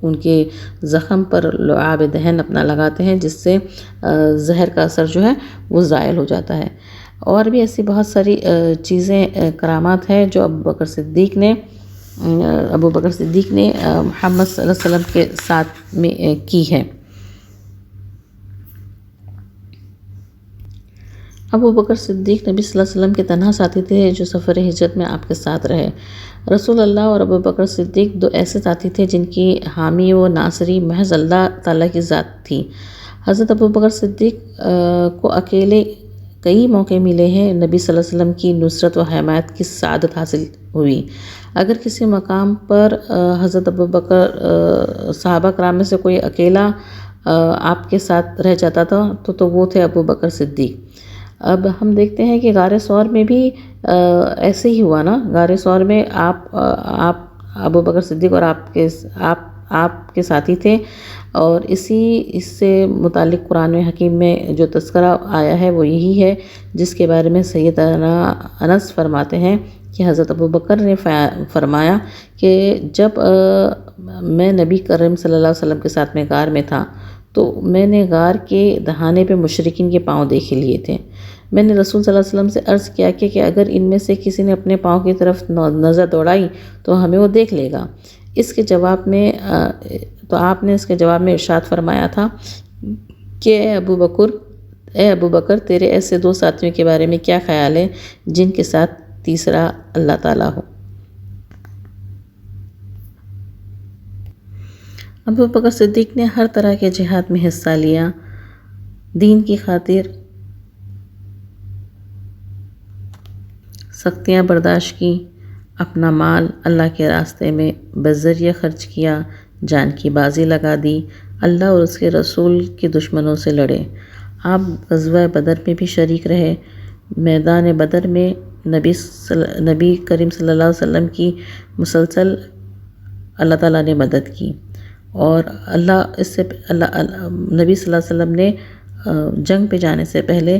ان کے زخم پر لعاب دہن اپنا لگاتے ہیں، جس سے زہر کا اثر جو ہے وہ زائل ہو جاتا ہے۔ اور بھی ایسی بہت ساری چیزیں کرامات ہیں جو ابو بکر صدیق نے محمد صلی اللہ علیہ وسلم کے ساتھ میں کی ہے۔ ابو بکر صدیق نبی صلی اللہ علیہ وسلم کے تنہا ساتھی تھے جو سفر ہجرت میں آپ کے ساتھ رہے۔ رسول اللہ اور ابو بکر صدیق 2 ایسے ساتھی تھے جن کی حامی و ناصری محض اللہ تعالیٰ کی ذات تھی۔ حضرت ابو بکر صدیق کو اکیلے کئی موقع ملے ہیں نبی صلی اللہ علیہ وسلم کی نصرت و حمایت کی سعادت حاصل ہوئی۔ اگر کسی مقام پر حضرت ابو بکر صحابہ کرام میں سے کوئی اکیلا آپ کے ساتھ رہ جاتا تھا تو وہ تھے ابو بکر صدیق۔ اب ہم دیکھتے ہیں کہ غار ثور میں بھی ایسے ہی ہوا نا۔ غار ثور میں آپ ابو بکر صدیق اور آپ کے ساتھی تھے، اور اس سے متعلق قرآن حکیم میں جو تذکرہ آیا ہے وہ یہی ہے، جس کے بارے میں سیدنا انس فرماتے ہیں کہ حضرت ابو بکر نے فرمایا کہ جب میں نبی کریم صلی اللہ علیہ وسلم کے ساتھ میں غار میں تھا تو میں نے غار کے دہانے پہ مشرکین کے پاؤں دیکھ لیے تھے۔ میں نے رسول صلی اللہ علیہ وسلم سے عرض کیا کہ اگر ان میں سے کسی نے اپنے پاؤں کی طرف نظر دوڑائی تو ہمیں وہ دیکھ لے گا۔ اس کے جواب میں تو آپ نے اس کے جواب میں ارشاد فرمایا تھا کہ اے ابو بکر تیرے ایسے 2 ساتھیوں کے بارے میں کیا خیال ہے جن کے ساتھ تیسرا اللہ تعالیٰ ہو۔ ابو بکر صدیق نے ہر طرح کے جہاد میں حصہ لیا، دین کی خاطر سختیاں برداشت کی، اپنا مال اللہ کے راستے میں بذریعہ خرچ کیا، جان کی بازی لگا دی، اللہ اور اس کے رسول کے دشمنوں سے لڑے۔ آپ غزوہ بدر میں بھی شریک رہے۔ میدان بدر میں نبی کریم صلی اللہ علیہ وسلم کی مسلسل اللہ تعالیٰ نے مدد کی، اور نبی صلی اللہ علیہ وسلم نے جنگ پہ جانے سے پہلے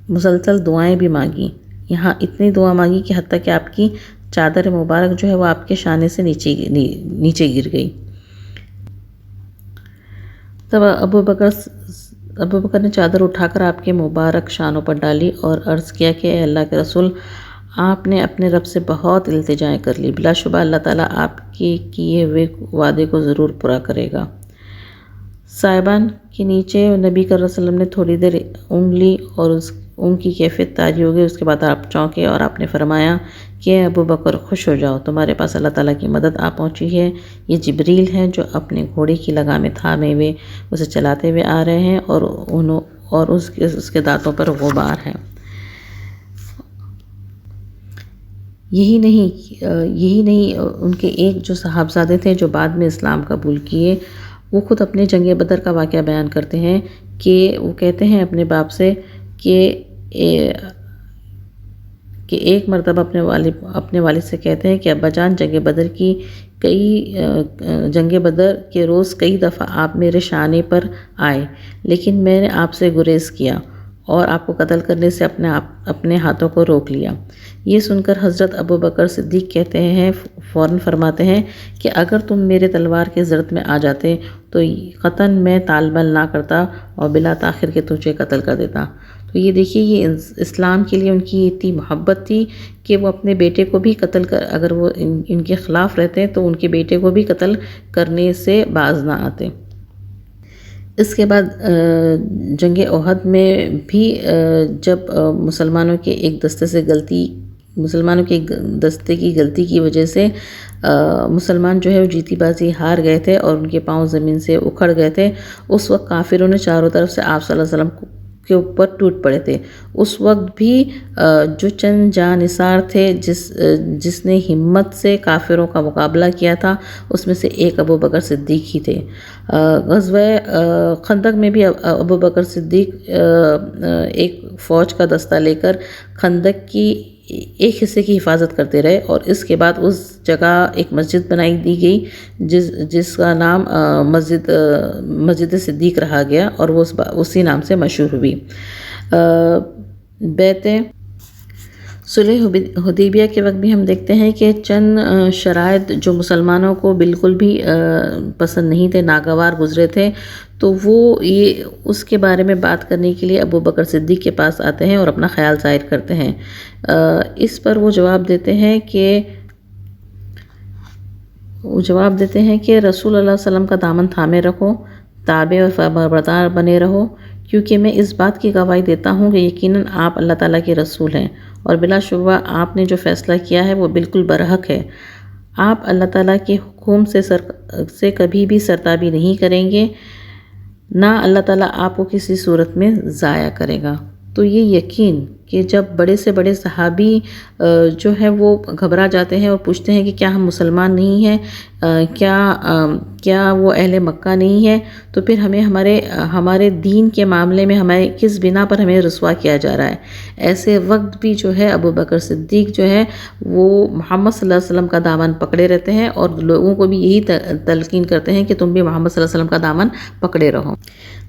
مسلسل دعائیں بھی مانگی، یہاں اتنی دعا مانگی کہ حتیٰ کہ آپ کی چادر مبارک جو ہے وہ آپ کے شانے سے نیچے گر گئی۔ تب ابو بکر نے چادر اٹھا کر آپ کے مبارک شانوں پر ڈالی اور عرض کیا کہ اے اللہ کے رسول، آپ نے اپنے رب سے بہت التجائیں کر لی، بلا شبہ اللہ تعالیٰ آپ کے کیے ہوئے وعدے کو ضرور پورا کرے گا۔ صاحبان کے نیچے نبی کریم صلی اللہ علیہ وسلم نے تھوڑی دیر اونگ لی اور اونگ کی کیفیت طاری ہو گئی۔ اس کے بعد آپ چونکے اور آپ نے فرمایا کہ ابو بکر خوش ہو جاؤ، تمہارے پاس اللہ تعالیٰ کی مدد آ پہنچی ہے، یہ جبریل ہیں جو اپنے گھوڑے کی لگامیں تھامے ہوئے اسے چلاتے ہوئے آ رہے ہیں، اور اس کے دانتوں پر غبار ہے۔ یہی نہیں ان کے ایک جو صاحبزادے تھے جو بعد میں اسلام قبول کیے، وہ خود اپنے جنگ بدر کا واقعہ بیان کرتے ہیں کہ وہ کہتے ہیں اپنے باپ سے کہ ایک مرتبہ اپنے والد سے کہتے ہیں کہ ابا جان، جنگ بدر کے روز کئی دفعہ آپ میرے شانے پر آئے، لیکن میں نے آپ سے گریز کیا اور آپ کو قتل کرنے سے اپنے ہاتھوں کو روک لیا۔ یہ سن کر حضرت ابو بکر صدیق کہتے ہیں، فوراً فرماتے ہیں کہ اگر تم میرے تلوار کے زرد میں آ جاتے تو قطعاً میں تالبل نہ کرتا اور بلا تاخیر کے تجھے قتل کر دیتا۔ تو یہ دیکھیے، یہ اسلام کے لیے ان کی اتنی محبت تھی کہ وہ اپنے بیٹے کو بھی اگر وہ ان کے خلاف رہتے تو ان کے بیٹے کو بھی قتل کرنے سے باز نہ آتے۔ اس کے بعد جنگ احد میں بھی جب مسلمانوں کے ایک دستے کی غلطی کی وجہ سے مسلمان جو ہے وہ جیتی بازی ہار گئے تھے اور ان کے پاؤں زمین سے اکھڑ گئے تھے، اس وقت کافروں نے چاروں طرف سے آپ صلی اللہ علیہ وسلم کے اوپر ٹوٹ پڑے تھے۔ اس وقت بھی جو چند جانثار تھے جس نے ہمت سے کافروں کا مقابلہ کیا تھا، اس میں سے ایک ابو بکر صدیق ہی تھے۔ غزوہ خندق میں بھی ابو بکر صدیق ایک فوج کا دستہ لے کر خندق کی ایک حصے کی حفاظت کرتے رہے، اور اس کے بعد اس جگہ ایک مسجد بنائی دی گئی جس کا نام مسجد صدیق رہا گیا، اور وہ اسی نام سے مشہور ہوئی۔ بیعت صلح حدیبیہ کے وقت بھی ہم دیکھتے ہیں کہ چند شرائط جو مسلمانوں کو بالکل بھی پسند نہیں تھے، ناگوار گزرے تھے، تو وہ اس کے بارے میں بات کرنے کے لیے ابو بکر صدیق کے پاس آتے ہیں اور اپنا خیال ظاہر کرتے ہیں۔ اس پر وہ جواب دیتے ہیں کہ رسول اللہ صلی اللہ علیہ وسلم کا دامن تھامے رکھو، تابع اور فرمانبردار بنے رہو، کیونکہ میں اس بات کی گواہی دیتا ہوں کہ یقیناً آپ اللہ تعالیٰ کے رسول ہیں، اور بلا شبہ آپ نے جو فیصلہ کیا ہے وہ بالکل برحق ہے۔ آپ اللہ تعالیٰ کے حکم سے کبھی بھی سرتابی نہیں کریں گے، نہ اللہ تعالیٰ آپ کو کسی صورت میں ضائع کرے گا۔ تو یہ یقین کہ جب بڑے سے بڑے صحابی جو ہے وہ گھبرا جاتے ہیں اور پوچھتے ہیں کہ کیا ہم مسلمان نہیں ہیں، کیا وہ اہل مکہ نہیں ہے، تو پھر ہمارے دین کے معاملے میں ہمیں کس بنا پر ہمیں رسوا کیا جا رہا ہے، ایسے وقت بھی جو ہے ابو بکر صدیق جو ہے وہ محمد صلی اللہ علیہ وسلم کا دامن پکڑے رہتے ہیں، اور لوگوں کو بھی یہی تلقین کرتے ہیں کہ تم بھی محمد صلی اللہ علیہ وسلم کا دامن پکڑے رہو۔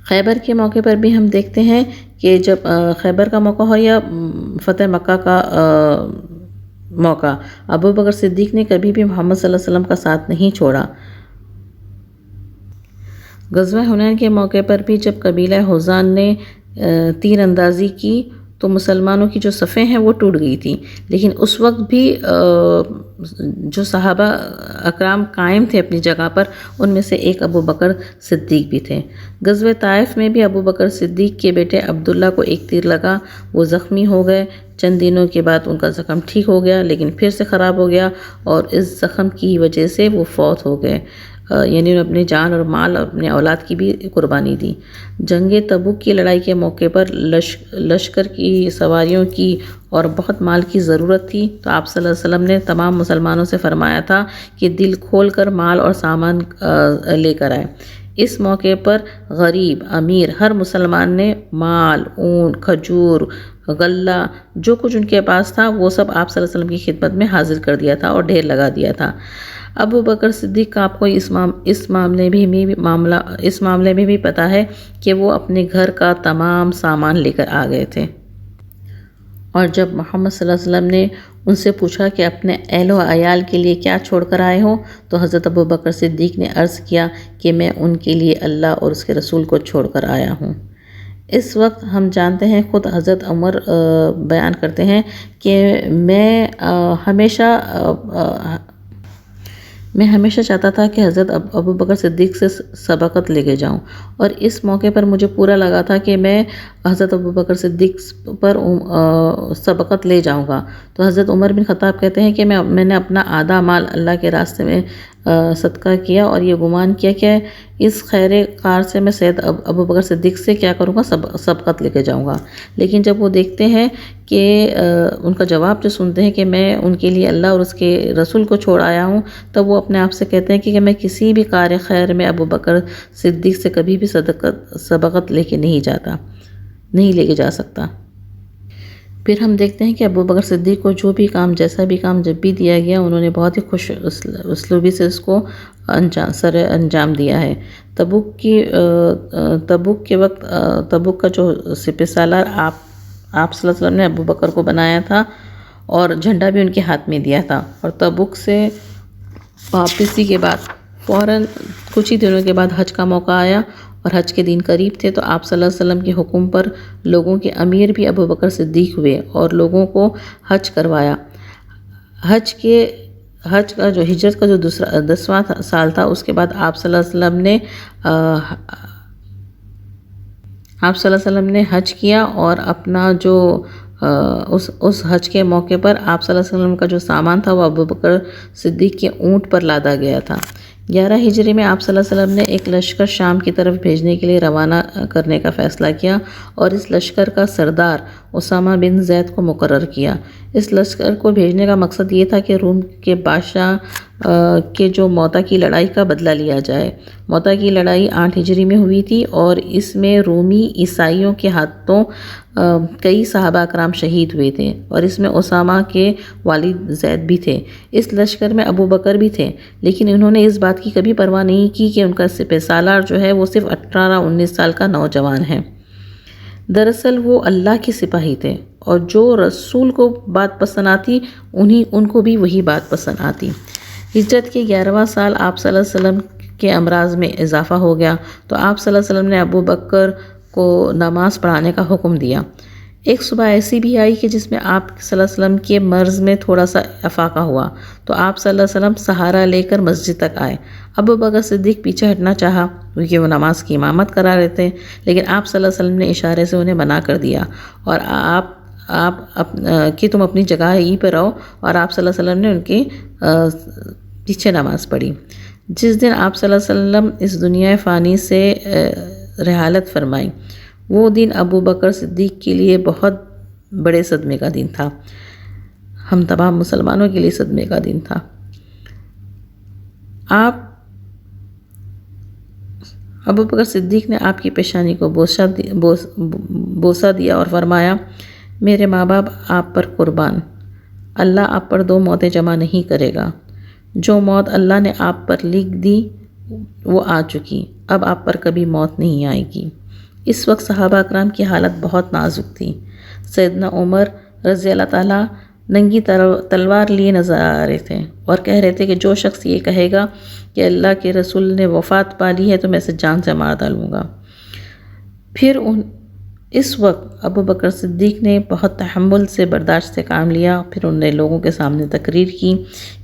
خیبر کے موقع پر بھی ہم دیکھتے ہیں کہ جب خیبر کا موقع ہو یا فتح مکہ کا موقع، ابو بکر صدیق نے کبھی بھی محمد صلی اللہ علیہ وسلم کا ساتھ نہیں چھوڑا۔ غزوہ حنین کے موقع پر بھی جب قبیلہ حزان نے تیر اندازی کی تو مسلمانوں کی جو صفیں ہیں وہ ٹوٹ گئی تھی، لیکن اس وقت بھی جو صحابہ اکرام قائم تھے اپنی جگہ پر، ان میں سے ایک ابو بکر صدیق بھی تھے۔ غزوہ طائف میں بھی ابو بکر صدیق کے بیٹے عبداللہ کو ایک تیر لگا، وہ زخمی ہو گئے۔ چند دنوں کے بعد ان کا زخم ٹھیک ہو گیا، لیکن پھر سے خراب ہو گیا، اور اس زخم کی وجہ سے وہ فوت ہو گئے۔ یعنی انہوں نے اپنی جان اور مال اور اپنے اولاد کی بھی قربانی دی۔ جنگ تبوک کی لڑائی کے موقع پر لشکر کی سواریوں کی اور بہت مال کی ضرورت تھی، تو آپ صلی اللہ علیہ وسلم نے تمام مسلمانوں سے فرمایا تھا کہ دل کھول کر مال اور سامان لے کر آئے۔ اس موقع پر غریب امیر ہر مسلمان نے مال، اونٹ، کھجور، غلہ، جو کچھ ان کے پاس تھا وہ سب آپ صلی اللہ علیہ وسلم کی خدمت میں حاضر کر دیا تھا اور ڈھیر لگا دیا تھا۔ ابو بکر صدیق کا آپ کو اس معاملے میں بھی پتہ ہے کہ وہ اپنے گھر کا تمام سامان لے کر آ گئے تھے، اور جب محمد صلی اللہ علیہ وسلم نے ان سے پوچھا کہ اپنے اہل و عیال کے لیے کیا چھوڑ کر آئے ہو، تو حضرت ابو بکر صدیق نے عرض کیا کہ میں ان کے لیے اللہ اور اس کے رسول کو چھوڑ کر آیا ہوں۔ اس وقت ہم جانتے ہیں، خود حضرت عمر بیان کرتے ہیں کہ میں ہمیشہ چاہتا تھا کہ حضرت ابو بکر صدیق سے سبقت لے کے جاؤں، اور اس موقع پر مجھے پورا لگا تھا کہ میں حضرت ابو بکر صدیق پر سبقت لے جاؤں گا۔ تو حضرت عمر بن خطاب کہتے ہیں کہ میں نے اپنا آدھا مال اللہ کے راستے میں صدقہ کیا، اور یہ گمان کیا کہ اس خیر کار سے میں سید ابو بکر صدیق سے کیا کروں گا، سبقت لے کے جاؤں گا۔ لیکن جب وہ دیکھتے ہیں کہ ان کا جواب جو سنتے ہیں کہ میں ان کے لیے اللہ اور اس کے رسول کو چھوڑ آیا ہوں، تب وہ اپنے آپ سے کہتے ہیں کہ میں کسی بھی کار خیر میں ابو بکر صدیق سے کبھی بھی سبقت لے کے نہیں لے کے جا سکتا۔ پھر ہم دیکھتے ہیں کہ ابو بکر صدیق کو جو بھی کام، جیسا بھی کام جب بھی دیا گیا، انہوں نے بہت ہی خوش اسلوبی سے اس کو انجام دیا ہے۔ تبوک کے وقت تبوک کا جو سپہ سالار آپ صلی اللہ علیہ وسلم نے ابو بکر کو بنایا تھا، اور جھنڈا بھی ان کے ہاتھ میں دیا تھا، اور تبوک سے واپسی کے بعد فوراً کچھ ہی دنوں کے بعد حج کا موقع آیا، اور حج کے دن قریب تھے، تو آپ صلی اللہ علیہ وسلم کے حکم پر لوگوں کے امیر بھی ابو بکر صدیق ہوئے اور لوگوں کو حج کروایا۔ حج کا جو ہجرت کا جو 10واں سال تھا، اس کے بعد آپ صلی اللہ علیہ وسلم نے حج کیا، اور اپنا جو اس حج کے موقع پر آپ صلی اللہ علیہ وسلم کا جو سامان تھا وہ ابو بکر صدیق کے اونٹ پر لادا گیا تھا۔ 11 ہجری میں آپ صلی اللہ علیہ وسلم نے ایک لشکر شام کی طرف بھیجنے کے لیے روانہ کرنے کا فیصلہ کیا، اور اس لشکر کا سردار اسامہ بن زید کو مقرر کیا۔ اس لشکر کو بھیجنے کا مقصد یہ تھا کہ روم کے بادشاہ کے جو موتا کی لڑائی کا بدلہ لیا جائے۔ موتا کی لڑائی 8 ہجری میں ہوئی تھی، اور اس میں رومی عیسائیوں کے ہاتھوں کئی صحابہ اکرام شہید ہوئے تھے، اور اس میں اسامہ کے والد زید بھی تھے۔ اس لشکر میں ابو بکر بھی تھے، لیکن انہوں نے اس بات کی کبھی پرواہ نہیں کی کہ ان کا سپہ سالار جو ہے وہ صرف 18-19 سال کا نوجوان ہے۔ دراصل وہ اللہ کے سپاہی تھے، اور جو رسول کو بات پسند آتی ان کو بھی وہی بات پسند آتی۔ ہجرت کے 11واں سال آپ صلی اللہ علیہ وسلم کے امراض میں اضافہ ہو گیا، تو آپ صلی اللہ علیہ وسلم نے ابو بکر کو نماز پڑھانے کا حکم دیا۔ ایک صبح ایسی بھی آئی کہ جس میں آپ صلی اللہ علیہ وسلم کے مرض میں تھوڑا سا افاقہ ہوا، تو آپ صلی اللہ علیہ وسلم سہارا لے کر مسجد تک آئے۔ ابو بکر صدیق پیچھے ہٹنا چاہا کیونکہ وہ نماز کی امامت کرا رہے تھے، لیکن آپ صلی اللہ علیہ وسلم نے اشارے سے انہیں منع کر دیا، اور کہ تم اپنی جگہ ہی پہ رہو، اور آپ صلی اللہ علیہ وسلم نے ان کے پیچھے نماز پڑھی۔ جس دن آپ صلی اللہ علیہ وسلم اس دنیا فانی سے رحالت فرمائی، وہ دن ابو بکر صدیق کے لیے بہت بڑے صدمے کا دن تھا، ہم تمام مسلمانوں کے لیے صدمے کا دن تھا۔ ابو بکر صدیق نے آپ کی پیشانی کو بوسہ دیا اور فرمایا، میرے ماں باپ آپ پر قربان، اللہ آپ پر 2 موتیں جمع نہیں کرے گا۔ جو موت اللہ نے آپ پر لکھ دی وہ آ چکی، اب آپ پر کبھی موت نہیں آئے گی۔ اس وقت صحابہ اکرام کی حالت بہت نازک تھی۔ سیدنا عمر رضی اللہ تعالیٰ ننگی تلوار لیے نظر آ رہے تھے، اور کہہ رہے تھے کہ جو شخص یہ کہے گا کہ اللہ کے رسول نے وفات پا لی ہے تو میں اسے جان سے مار ڈالوں گا۔ پھر اس وقت ابو بکر صدیق نے بہت تحمل سے برداشت سے کام لیا۔ پھر انہوں نے لوگوں کے سامنے تقریر کی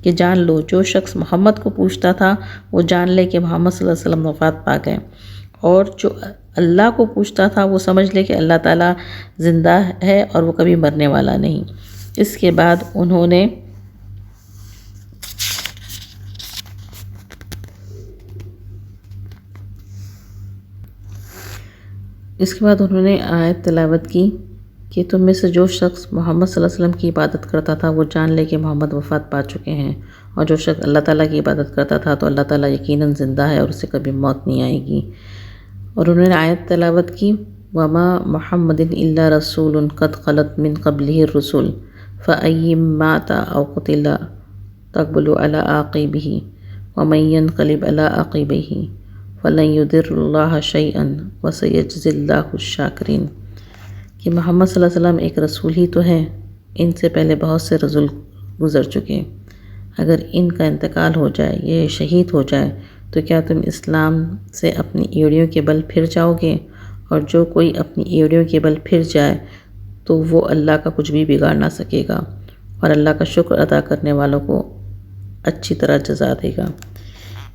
کہ جان لو، جو شخص محمد کو پوچھتا تھا وہ جان لے کہ محمد صلی اللہ علیہ وسلم وفات پا گئے، اور جو اللہ کو پوچھتا تھا وہ سمجھ لے کہ اللہ تعالیٰ زندہ ہے اور وہ کبھی مرنے والا نہیں۔ اس کے بعد انہوں نے اس کے بعد انہوں نے آیت تلاوت کی کہ تم میں سے جو شخص محمد صلی اللہ علیہ وسلم کی عبادت کرتا تھا وہ جان لے کہ محمد وفات پا چکے ہیں، اور جو شخص اللہ تعالیٰ کی عبادت کرتا تھا تو اللہ تعالیٰ یقیناً زندہ ہے اور اسے کبھی موت نہیں آئے گی۔ اور انہوں نے آیت تلاوت کی وما محمد الا رسول قد خلت من قبلہ الرسل فأی مات او قتل تقبلوا علی عاقبہ ومن ينقلب علی عاقبہ فلن یضر اللہ شیئا وسیجزی اللہ الشاکرین، کہ محمد صلی اللہ علیہ وسلم ایک رسول ہی تو ہیں، ان سے پہلے بہت سے رسول گزر چکے، اگر ان کا انتقال ہو جائے، یہ شہید ہو جائے تو کیا تم اسلام سے اپنی ایڑیوں کے بل پھر جاؤ گے؟ اور جو کوئی اپنی ایڑیوں کے بل پھر جائے تو وہ اللہ کا کچھ بھی بگاڑ نہ سکے گا، اور اللہ کا شکر ادا کرنے والوں کو اچھی طرح جزا دے گا۔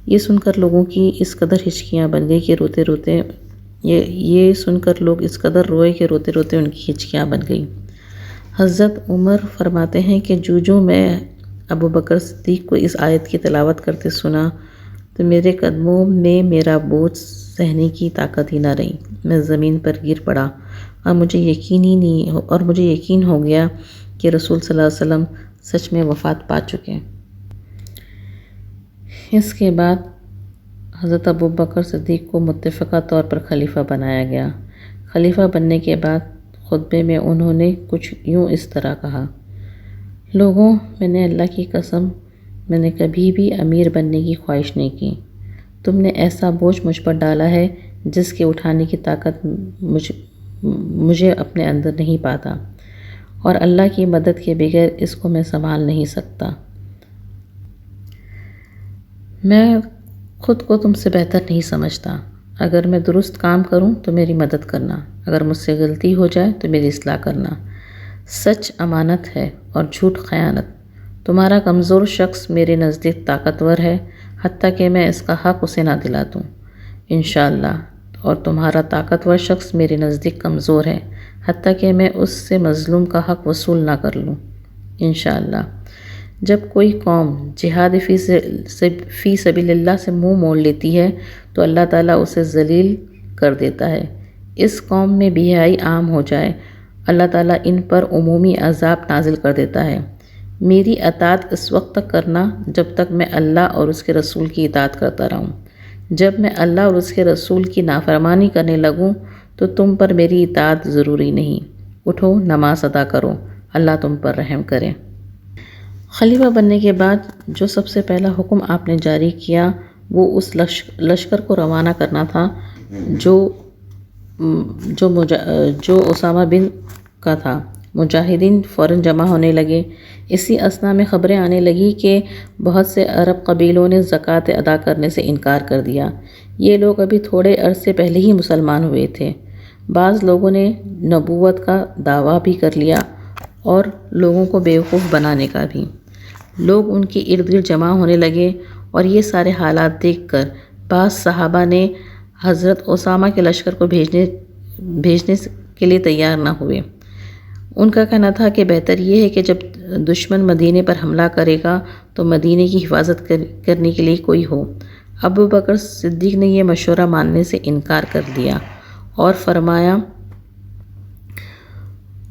یہ سن کر لوگوں کی اس قدر ہچکیاں بن گئی کہ روتے روتے یہ سن کر لوگ اس قدر روئے کہ روتے روتے ان کی ہچکیاں بن گئی۔ حضرت عمر فرماتے ہیں کہ جو میں ابو بکر صدیق کو اس آیت کی تلاوت کرتے سنا تو میرے قدموں میں میرا بوجھ سہنے کی طاقت ہی نہ رہی، میں زمین پر گر پڑا اور مجھے یقین ہو گیا کہ رسول صلی اللہ علیہ وسلم سچ میں وفات پا چکے۔ اس کے بعد حضرت ابو بکر صدیق کو متفقہ طور پر خلیفہ بنایا گیا۔ خلیفہ بننے کے بعد خطبے میں انہوں نے کچھ یوں اس طرح کہا: لوگوں، میں نے اللہ کی قسم، میں نے کبھی بھی امیر بننے کی خواہش نہیں کی۔ تم نے ایسا بوجھ مجھ پر ڈالا ہے جس کے اٹھانے کی طاقت مجھے اپنے اندر نہیں پاتا، اور اللہ کی مدد کے بغیر اس کو میں سنبھال نہیں سکتا۔ میں خود کو تم سے بہتر نہیں سمجھتا۔ اگر میں درست کام کروں تو میری مدد کرنا، اگر مجھ سے غلطی ہو جائے تو میری اصلاح کرنا۔ سچ امانت ہے اور جھوٹ خیانت۔ تمہارا کمزور شخص میرے نزدیک طاقتور ہے، حتیٰ کہ میں اس کا حق اسے نہ دلا دوں، انشاءاللہ، اور تمہارا طاقتور شخص میرے نزدیک کمزور ہے، حتیٰ کہ میں اس سے مظلوم کا حق وصول نہ کر لوں، انشاءاللہ۔ جب کوئی قوم جہاد فی سبیل اللہ سے منہ موڑ لیتی ہے تو اللہ تعالیٰ اسے ذلیل کر دیتا ہے۔ اس قوم میں بے حیائی عام ہو جائے، اللہ تعالیٰ ان پر عمومی عذاب نازل کر دیتا ہے۔ میری اطاعت اس وقت تک کرنا جب تک میں اللہ اور اس کے رسول کی اطاعت کرتا رہوں۔ جب میں اللہ اور اس کے رسول کی نافرمانی کرنے لگوں تو تم پر میری اطاعت ضروری نہیں۔ اٹھو، نماز ادا کرو، اللہ تم پر رحم کرے۔ خلیفہ بننے کے بعد جو سب سے پہلا حکم آپ نے جاری کیا وہ اس لشکر کو روانہ کرنا تھا جو اسامہ بن کا تھا۔ مجاہدین فوراً جمع ہونے لگے۔ اسی اثنا میں خبریں آنے لگی کہ بہت سے عرب قبیلوں نے زکوٰۃ ادا کرنے سے انکار کر دیا۔ یہ لوگ ابھی تھوڑے عرصے پہلے ہی مسلمان ہوئے تھے۔ بعض لوگوں نے نبوت کا دعویٰ بھی کر لیا اور لوگوں کو بیوقوف بنانے کا بھی۔ لوگ ان کے ارد گرد جمع ہونے لگے، اور یہ سارے حالات دیکھ کر بعض صحابہ نے حضرت اسامہ کے لشکر کو بھیجنے کے لیے تیار نہ ہوئے۔ ان کا کہنا تھا کہ بہتر یہ ہے کہ جب دشمن مدینے پر حملہ کرے گا تو مدینے کی حفاظت کرنے کے لیے کوئی ہو۔ ابو بکر صدیق نے یہ مشورہ ماننے سے انکار کر دیا اور فرمایا: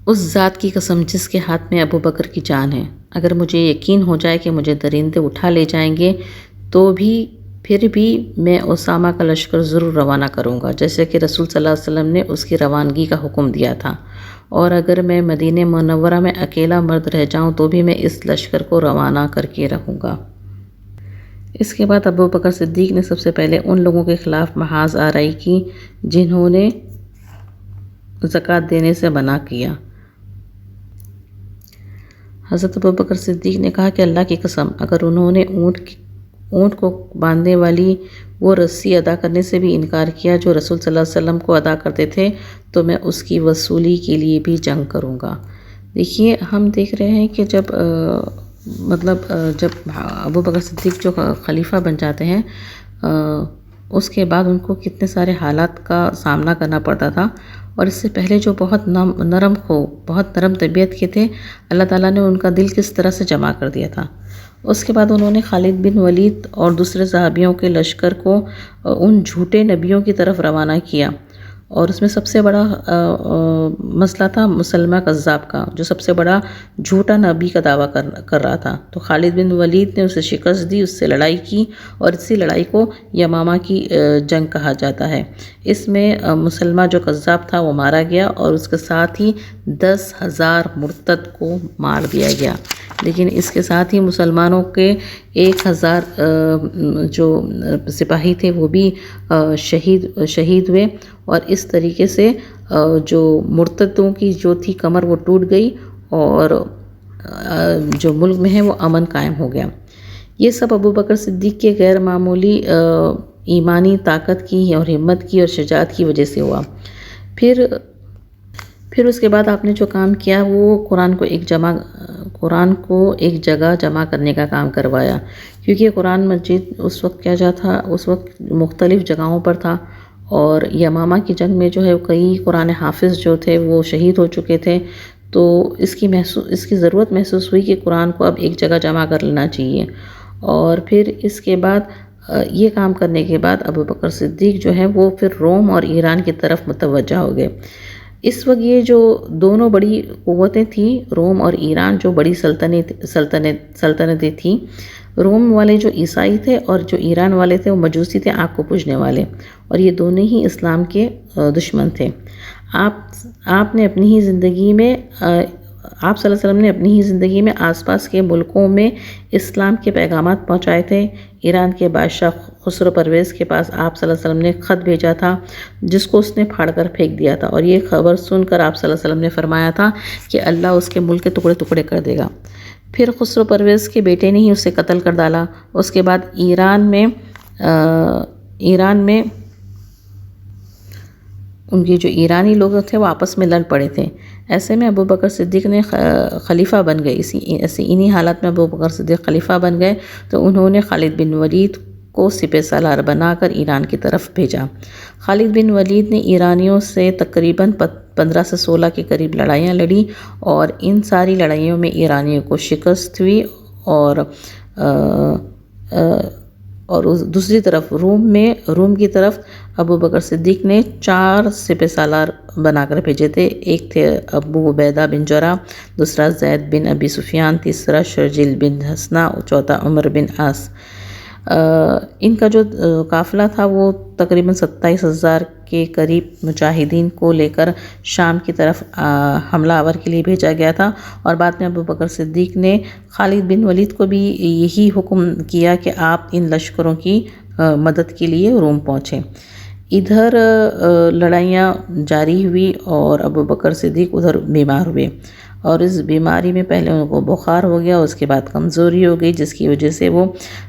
اس ذات کی قسم جس کے ہاتھ میں ابو بکر کی جان ہے، اگر مجھے یقین ہو جائے کہ مجھے درندے اٹھا لے جائیں گے تو پھر بھی میں اسامہ کا لشکر ضرور روانہ کروں گا، جیسے کہ رسول صلی اللہ علیہ وسلم نے اس کی روانگی کا حکم دیا تھا، اور اگر میں مدینہ منورہ میں اکیلا مرد رہ جاؤں تو بھی میں اس لشکر کو روانہ کر کے رہوں گا۔ اس کے بعد ابو بکر صدیق نے سب سے پہلے ان لوگوں کے خلاف محاذ آرائی کی جنہوں نے زکوٰۃ دینے سے منع کیا۔ حضرت ابو بکر صدیق نے کہا کہ اللہ کی قسم، اگر انہوں نے اونٹ کو باندھنے والی وہ رسی ادا کرنے سے بھی انکار کیا جو رسول صلی اللہ علیہ وسلم کو ادا کرتے تھے تو میں اس کی وصولی کے لیے بھی جنگ کروں گا۔ دیکھیے، ہم دیکھ رہے ہیں کہ جب ابو بکر صدیق جو خلیفہ بن جاتے ہیں اس کے بعد ان کو کتنے سارے حالات کا سامنا کرنا پڑتا تھا، اور اس سے پہلے جو بہت نرم طبیعت کے تھے، اللہ تعالیٰ نے ان کا دل کس طرح سے جمع کر دیا تھا۔ اس کے بعد انہوں نے خالد بن ولید اور دوسرے صحابیوں کے لشکر کو ان جھوٹے نبیوں کی طرف روانہ کیا، اور اس میں سب سے بڑا مسئلہ تھا مسلمہ قذاب کا، جو سب سے بڑا جھوٹا نبی کا دعویٰ کر رہا تھا۔ تو خالد بن ولید نے اسے شکست دی، اس سے لڑائی کی، اور اسی لڑائی کو یمامہ کی جنگ کہا جاتا ہے۔ اس میں مسلمہ جو قذاب تھا وہ مارا گیا، اور اس کے ساتھ ہی 10,000 مرتد کو مار دیا گیا۔ لیکن اس کے ساتھ ہی مسلمانوں کے 1,000 جو سپاہی تھے وہ بھی شہید ہوئے، اور اس طریقے سے جو مرتدوں کی جو تھی کمر وہ ٹوٹ گئی، اور جو ملک میں ہے وہ امن قائم ہو گیا۔ یہ سب ابوبکر صدیق کے غیر معمولی ایمانی طاقت کی اور ہمت کی اور شجاعت کی وجہ سے ہوا۔ پھر اس کے بعد آپ نے جو کام کیا وہ قرآن کو ایک جگہ جمع کرنے کا کام کروایا، کیونکہ قرآن مجید اس وقت اس وقت مختلف جگہوں پر تھا، اور یمامہ کی جنگ میں جو ہے کئی قرآن حافظ جو تھے وہ شہید ہو چکے تھے۔ تو اس کی ضرورت محسوس ہوئی کہ قرآن کو اب ایک جگہ جمع کر لینا چاہیے۔ اور پھر اس کے بعد یہ کام کرنے کے بعد ابوبکر صدیق جو ہے وہ پھر روم اور ایران کی طرف متوجہ ہو گئے۔ اس وقت یہ جو دونوں بڑی قوتیں تھیں، روم اور ایران، جو بڑی سلطنتیں تھیں، روم والے جو عیسائی تھے اور جو ایران والے تھے وہ مجوسی تھے، آگ کو پوجنے والے، اور یہ دونوں ہی اسلام کے دشمن تھے۔ آپ نے اپنی ہی زندگی میں آپ صلی اللہ علیہ وسلم نے اپنی ہی زندگی میں آس پاس کے ملکوں میں اسلام کے پیغامات پہنچائے تھے۔ ایران کے بادشاہ خسرو پرویز کے پاس آپ صلی اللہ علیہ وسلم نے خط بھیجا تھا، جس کو اس نے پھاڑ کر پھینک دیا تھا، اور یہ خبر سن کر آپ صلی اللہ علیہ وسلم نے فرمایا تھا کہ اللہ اس کے ملک کے ٹکڑے ٹکڑے کر دے گا۔ پھر خسرو پرویز کے بیٹے نے ہی اسے قتل کر ڈالا۔ اس کے بعد ایران میں ان کے جو ایرانی لوگ تھے وہ آپس میں لڑ پڑے تھے۔ ایسے میں ابوبکر صدیق نے خلیفہ بن گئے، انہی حالات میں ابوبکر صدیق خلیفہ بن گئے، تو انہوں نے خالد بن ولید کو سپہ سالار بنا کر ایران کی طرف بھیجا۔ خالد بن ولید نے ایرانیوں سے تقریباً 15 سے 16 کے قریب لڑائیاں لڑیں، اور ان ساری لڑائیوں میں ایرانیوں کو شکست ہوئی، اور دوسری طرف روم کی طرف ابوبکر صدیق نے 4 سپہ سالار بنا کر بھیجے تھے۔ ایک تھے ابو عبیدہ بن جرح، دوسرا زید بن ابی سفیان، تیسرا شرجیل بن حسنہ، اور چوتھا عمر بن عاص۔ ان کا جو قافلہ تھا وہ تقریباً 27,000 کے قریب مجاہدین کو لے کر شام کی طرف حملہ آور کے لیے بھیجا گیا تھا، اور بعد میں ابوبکر صدیق نے خالد بن ولید کو بھی یہی حکم کیا کہ آپ ان لشکروں کی مدد کے لیے روم پہنچیں۔ ادھر لڑائیاں جاری ہوئی، اور ابوبکر صدیق ادھر بیمار ہوئے، اور اس بیماری میں پہلے ان کو بخار ہو گیا، اس کے بعد کمزوری ہو گئی، جس کی وجہ سے وہ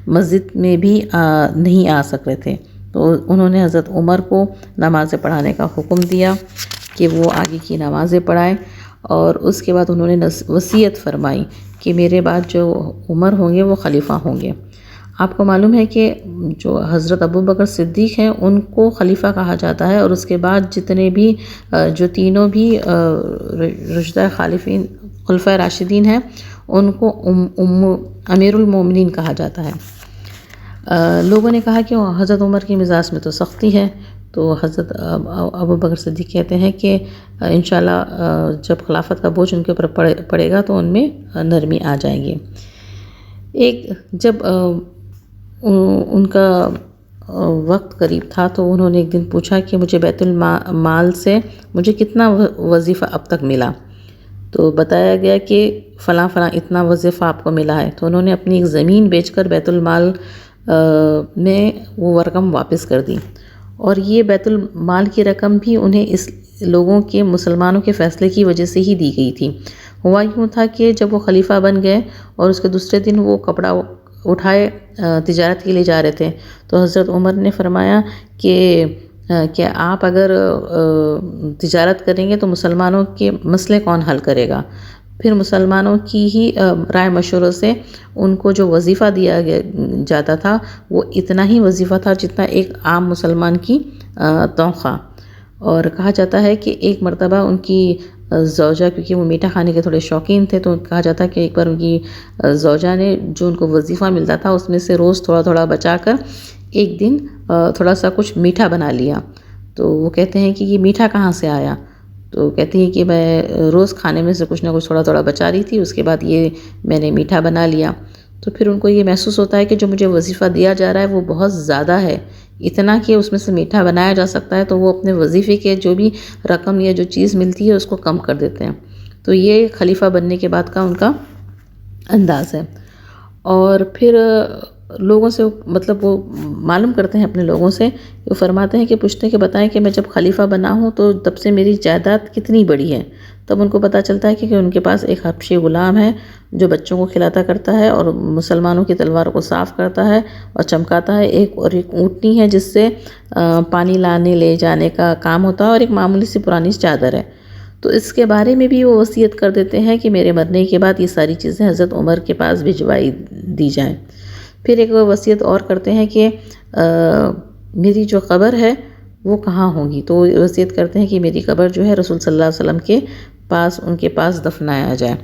مسجد میں بھی نہیں آ سک رہے تھے۔ تو انہوں نے حضرت عمر کو نمازیں پڑھانے کا حکم دیا کہ وہ آگے کی نمازیں پڑھائیں، اور اس کے بعد انہوں نے وصیت فرمائی کہ میرے بعد جو عمر ہوں گے وہ خلیفہ ہوں گے۔ آپ کو معلوم ہے کہ جو حضرت ابوبکر صدیق ہیں ان کو خلیفہ کہا جاتا ہے، اور اس کے بعد جتنے بھی جو تینوں بھی رشدہ خلفائے راشدین ہیں ان کو امیر المومنین کہا جاتا ہے۔ لوگوں نے کہا کہ حضرت عمر کی مزاج میں تو سختی ہے، تو حضرت ابوبکر صدیق کہتے ہیں کہ انشاءاللہ جب خلافت کا بوجھ ان کے اوپر پڑے گا تو ان میں نرمی آ جائیں گے۔ جب ان کا وقت قریب تھا تو انہوں نے ایک دن پوچھا کہ مجھے بیت المال سے مجھے کتنا وظیفہ اب تک ملا، تو بتایا گیا کہ فلاں اتنا وظیفہ آپ کو ملا ہے۔ تو انہوں نے اپنی ایک زمین بیچ کر بیت المال میں وہ رقم واپس کر دی، اور یہ بیت المال کی رقم بھی انہیں اس لوگوں کے مسلمانوں کے فیصلے کی وجہ سے ہی دی گئی تھی۔ ہوا یوں تھا کہ جب وہ خلیفہ بن گئے اور اس کے دوسرے دن وہ کپڑا اٹھائے تجارت کے لیے جا رہے تھے، تو حضرت عمر نے فرمایا کہ آپ اگر تجارت کریں گے تو مسلمانوں کے مسئلے کون حل کرے گا؟ پھر مسلمانوں کی ہی رائے مشوروں سے ان کو جو وظیفہ دیا جاتا تھا وہ اتنا ہی وظیفہ تھا جتنا ایک عام مسلمان کی تنخواہ۔ اور کہا جاتا ہے کہ ایک مرتبہ ان کی زوجہ، کیونکہ وہ میٹھا کھانے کے تھوڑے شوقین تھے، تو کہا جاتا ہے کہ ایک بار ان کی زوجہ نے جو ان کو وظیفہ ملتا تھا اس میں سے روز تھوڑا تھوڑا بچا کر ایک دن تھوڑا سا کچھ میٹھا بنا لیا، تو وہ کہتے ہیں کہ یہ میٹھا کہاں سے آیا؟ تو کہتی ہیں کہ میں روز کھانے میں سے کچھ نہ کچھ تھوڑا تھوڑا بچا رہی تھی، اس کے بعد یہ میں نے میٹھا بنا لیا۔ تو پھر ان کو یہ محسوس ہوتا ہے کہ جو مجھے وظیفہ دیا جا رہا ہے وہ بہت زیادہ ہے، اتنا کہ اس میں سے میٹھا بنایا جا سکتا ہے، تو وہ اپنے وظیفے کے جو بھی رقم یا جو چیز ملتی ہے اس کو کم کر دیتے ہیں۔ تو یہ خلیفہ بننے کے بعد کا ان کا انداز ہے۔ اور پھر لوگوں سے مطلب وہ معلوم کرتے ہیں اپنے لوگوں سے، وہ فرماتے ہیں کہ پوچھتے ہیں کہ بتائیں کہ میں جب خلیفہ بنا ہوں تو تب سے میری جائیداد کتنی بڑی ہے؟ تب ان کو پتہ چلتا ہے کہ ان کے پاس ایک حبشی غلام ہے جو بچوں کو کھلاتا کرتا ہے اور مسلمانوں کی تلواروں کو صاف کرتا ہے اور چمکاتا ہے، ایک اونٹنی ہے جس سے پانی لانے لے جانے کا کام ہوتا ہے، اور ایک معمولی سی پرانی چادر ہے۔ تو اس کے بارے میں بھی وہ وصیت کر دیتے ہیں کہ میرے مرنے کے بعد یہ ساری چیزیں حضرت عمر کے پاس بھجوائی دی جائیں۔ پھر ایک وصیت اور کرتے ہیں کہ میری جو قبر ہے وہ کہاں ہوگی؟ تو وصیت کرتے ہیں کہ میری قبر جو ہے رسول صلی اللہ علیہ وسلم کے پاس، ان کے پاس دفنایا جائے۔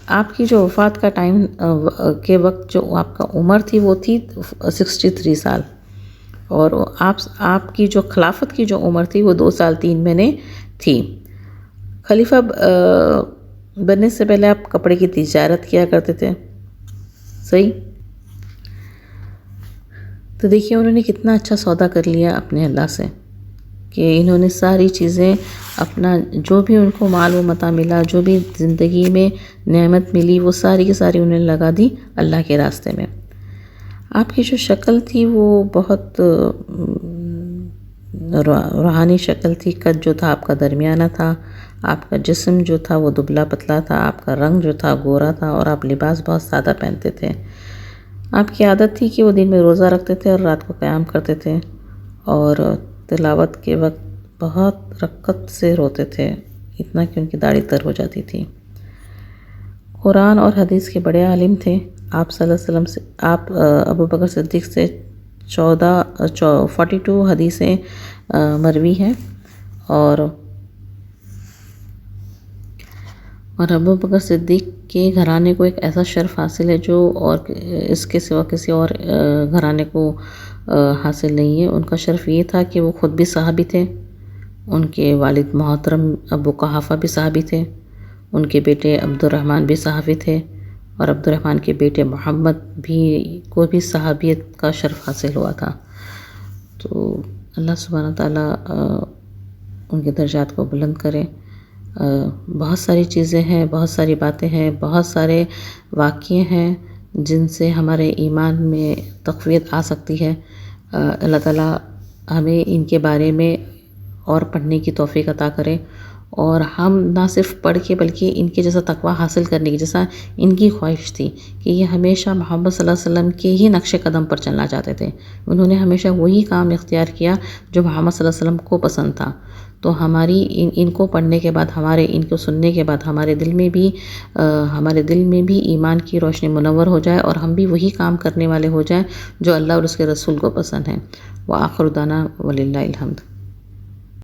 آپ کی جو وفات کا ٹائم کے وقت جو آپ کا عمر تھی وہ تھی 63 سال، اور آپ کی جو خلافت کی جو عمر تھی وہ 2 سال 3 مہینے تھی۔ خلیفہ بننے سے پہلے آپ کپڑے کی تجارت کیا کرتے تھے، صحیح؟ تو دیکھیے انہوں نے کتنا اچھا سودا کر لیا اپنے اللہ سے، کہ انہوں نے ساری چیزیں اپنا جو بھی ان کو مال و متاع ملا، جو بھی زندگی میں نعمت ملی، وہ ساری کی ساری انہوں نے لگا دی اللہ کے راستے میں۔ آپ کی جو شکل تھی وہ بہت روحانی شکل تھی، قد جو تھا آپ کا درمیانہ تھا، آپ کا جسم جو تھا وہ دبلا پتلا تھا، آپ کا رنگ جو تھا گورا تھا، اور آپ لباس بہت سادہ پہنتے تھے۔ آپ کی عادت تھی کہ وہ دن میں روزہ رکھتے تھے اور رات کو قیام کرتے تھے، اور تلاوت کے وقت بہت رقت سے روتے تھے، اتنا کہ ان کی داڑھی تر ہو جاتی تھی۔ قرآن اور حدیث کے بڑے عالم تھے۔ آپ صلی اللہ علیہ وسلم سے، آپ ابو بکر صدیق سے 42 حدیثیں مروی ہیں، اور ابو بکر صدیق کے گھرانے کو ایک ایسا شرف حاصل ہے جو اور اس کے سوا کسی اور گھرانے کو حاصل نہیں ہے۔ ان کا شرف یہ تھا کہ وہ خود بھی صحابی تھے، ان کے والد محترم ابو قحافہ بھی صحابی تھے، ان کے بیٹے عبد الرحمن بھی صحابی تھے، اور عبد الرحمن کے بیٹے محمد کو بھی صحابیت کا شرف حاصل ہوا تھا۔ تو اللہ سبحانہ تعالیٰ ان کے درجات کو بلند کرے۔ بہت ساری چیزیں ہیں، بہت ساری باتیں ہیں، بہت سارے واقعے ہیں جن سے ہمارے ایمان میں تقویت آ سکتی ہے۔ اللہ تعالیٰ ہمیں ان کے بارے میں اور پڑھنے کی توفیق عطا کرے، اور ہم نہ صرف پڑھ کے بلکہ ان کے جیسا تقویٰ حاصل کرنے کی، جیسا ان کی خواہش تھی کہ یہ ہمیشہ محمد صلی اللہ علیہ وسلم کے ہی نقش قدم پر چلنا چاہتے تھے۔ انہوں نے ہمیشہ وہی کام اختیار کیا جو محمد صلی اللہ علیہ وسلم کو پسند تھا۔ تو ہماری ان کو پڑھنے کے بعد، ان کو سننے کے بعد ہمارے دل میں بھی ایمان کی روشنی منور ہو جائے، اور ہم بھی وہی کام کرنے والے ہو جائیں جو اللہ اور اس کے رسول کو پسند ہیں۔ وآخر دعوانا وللہ الحمد۔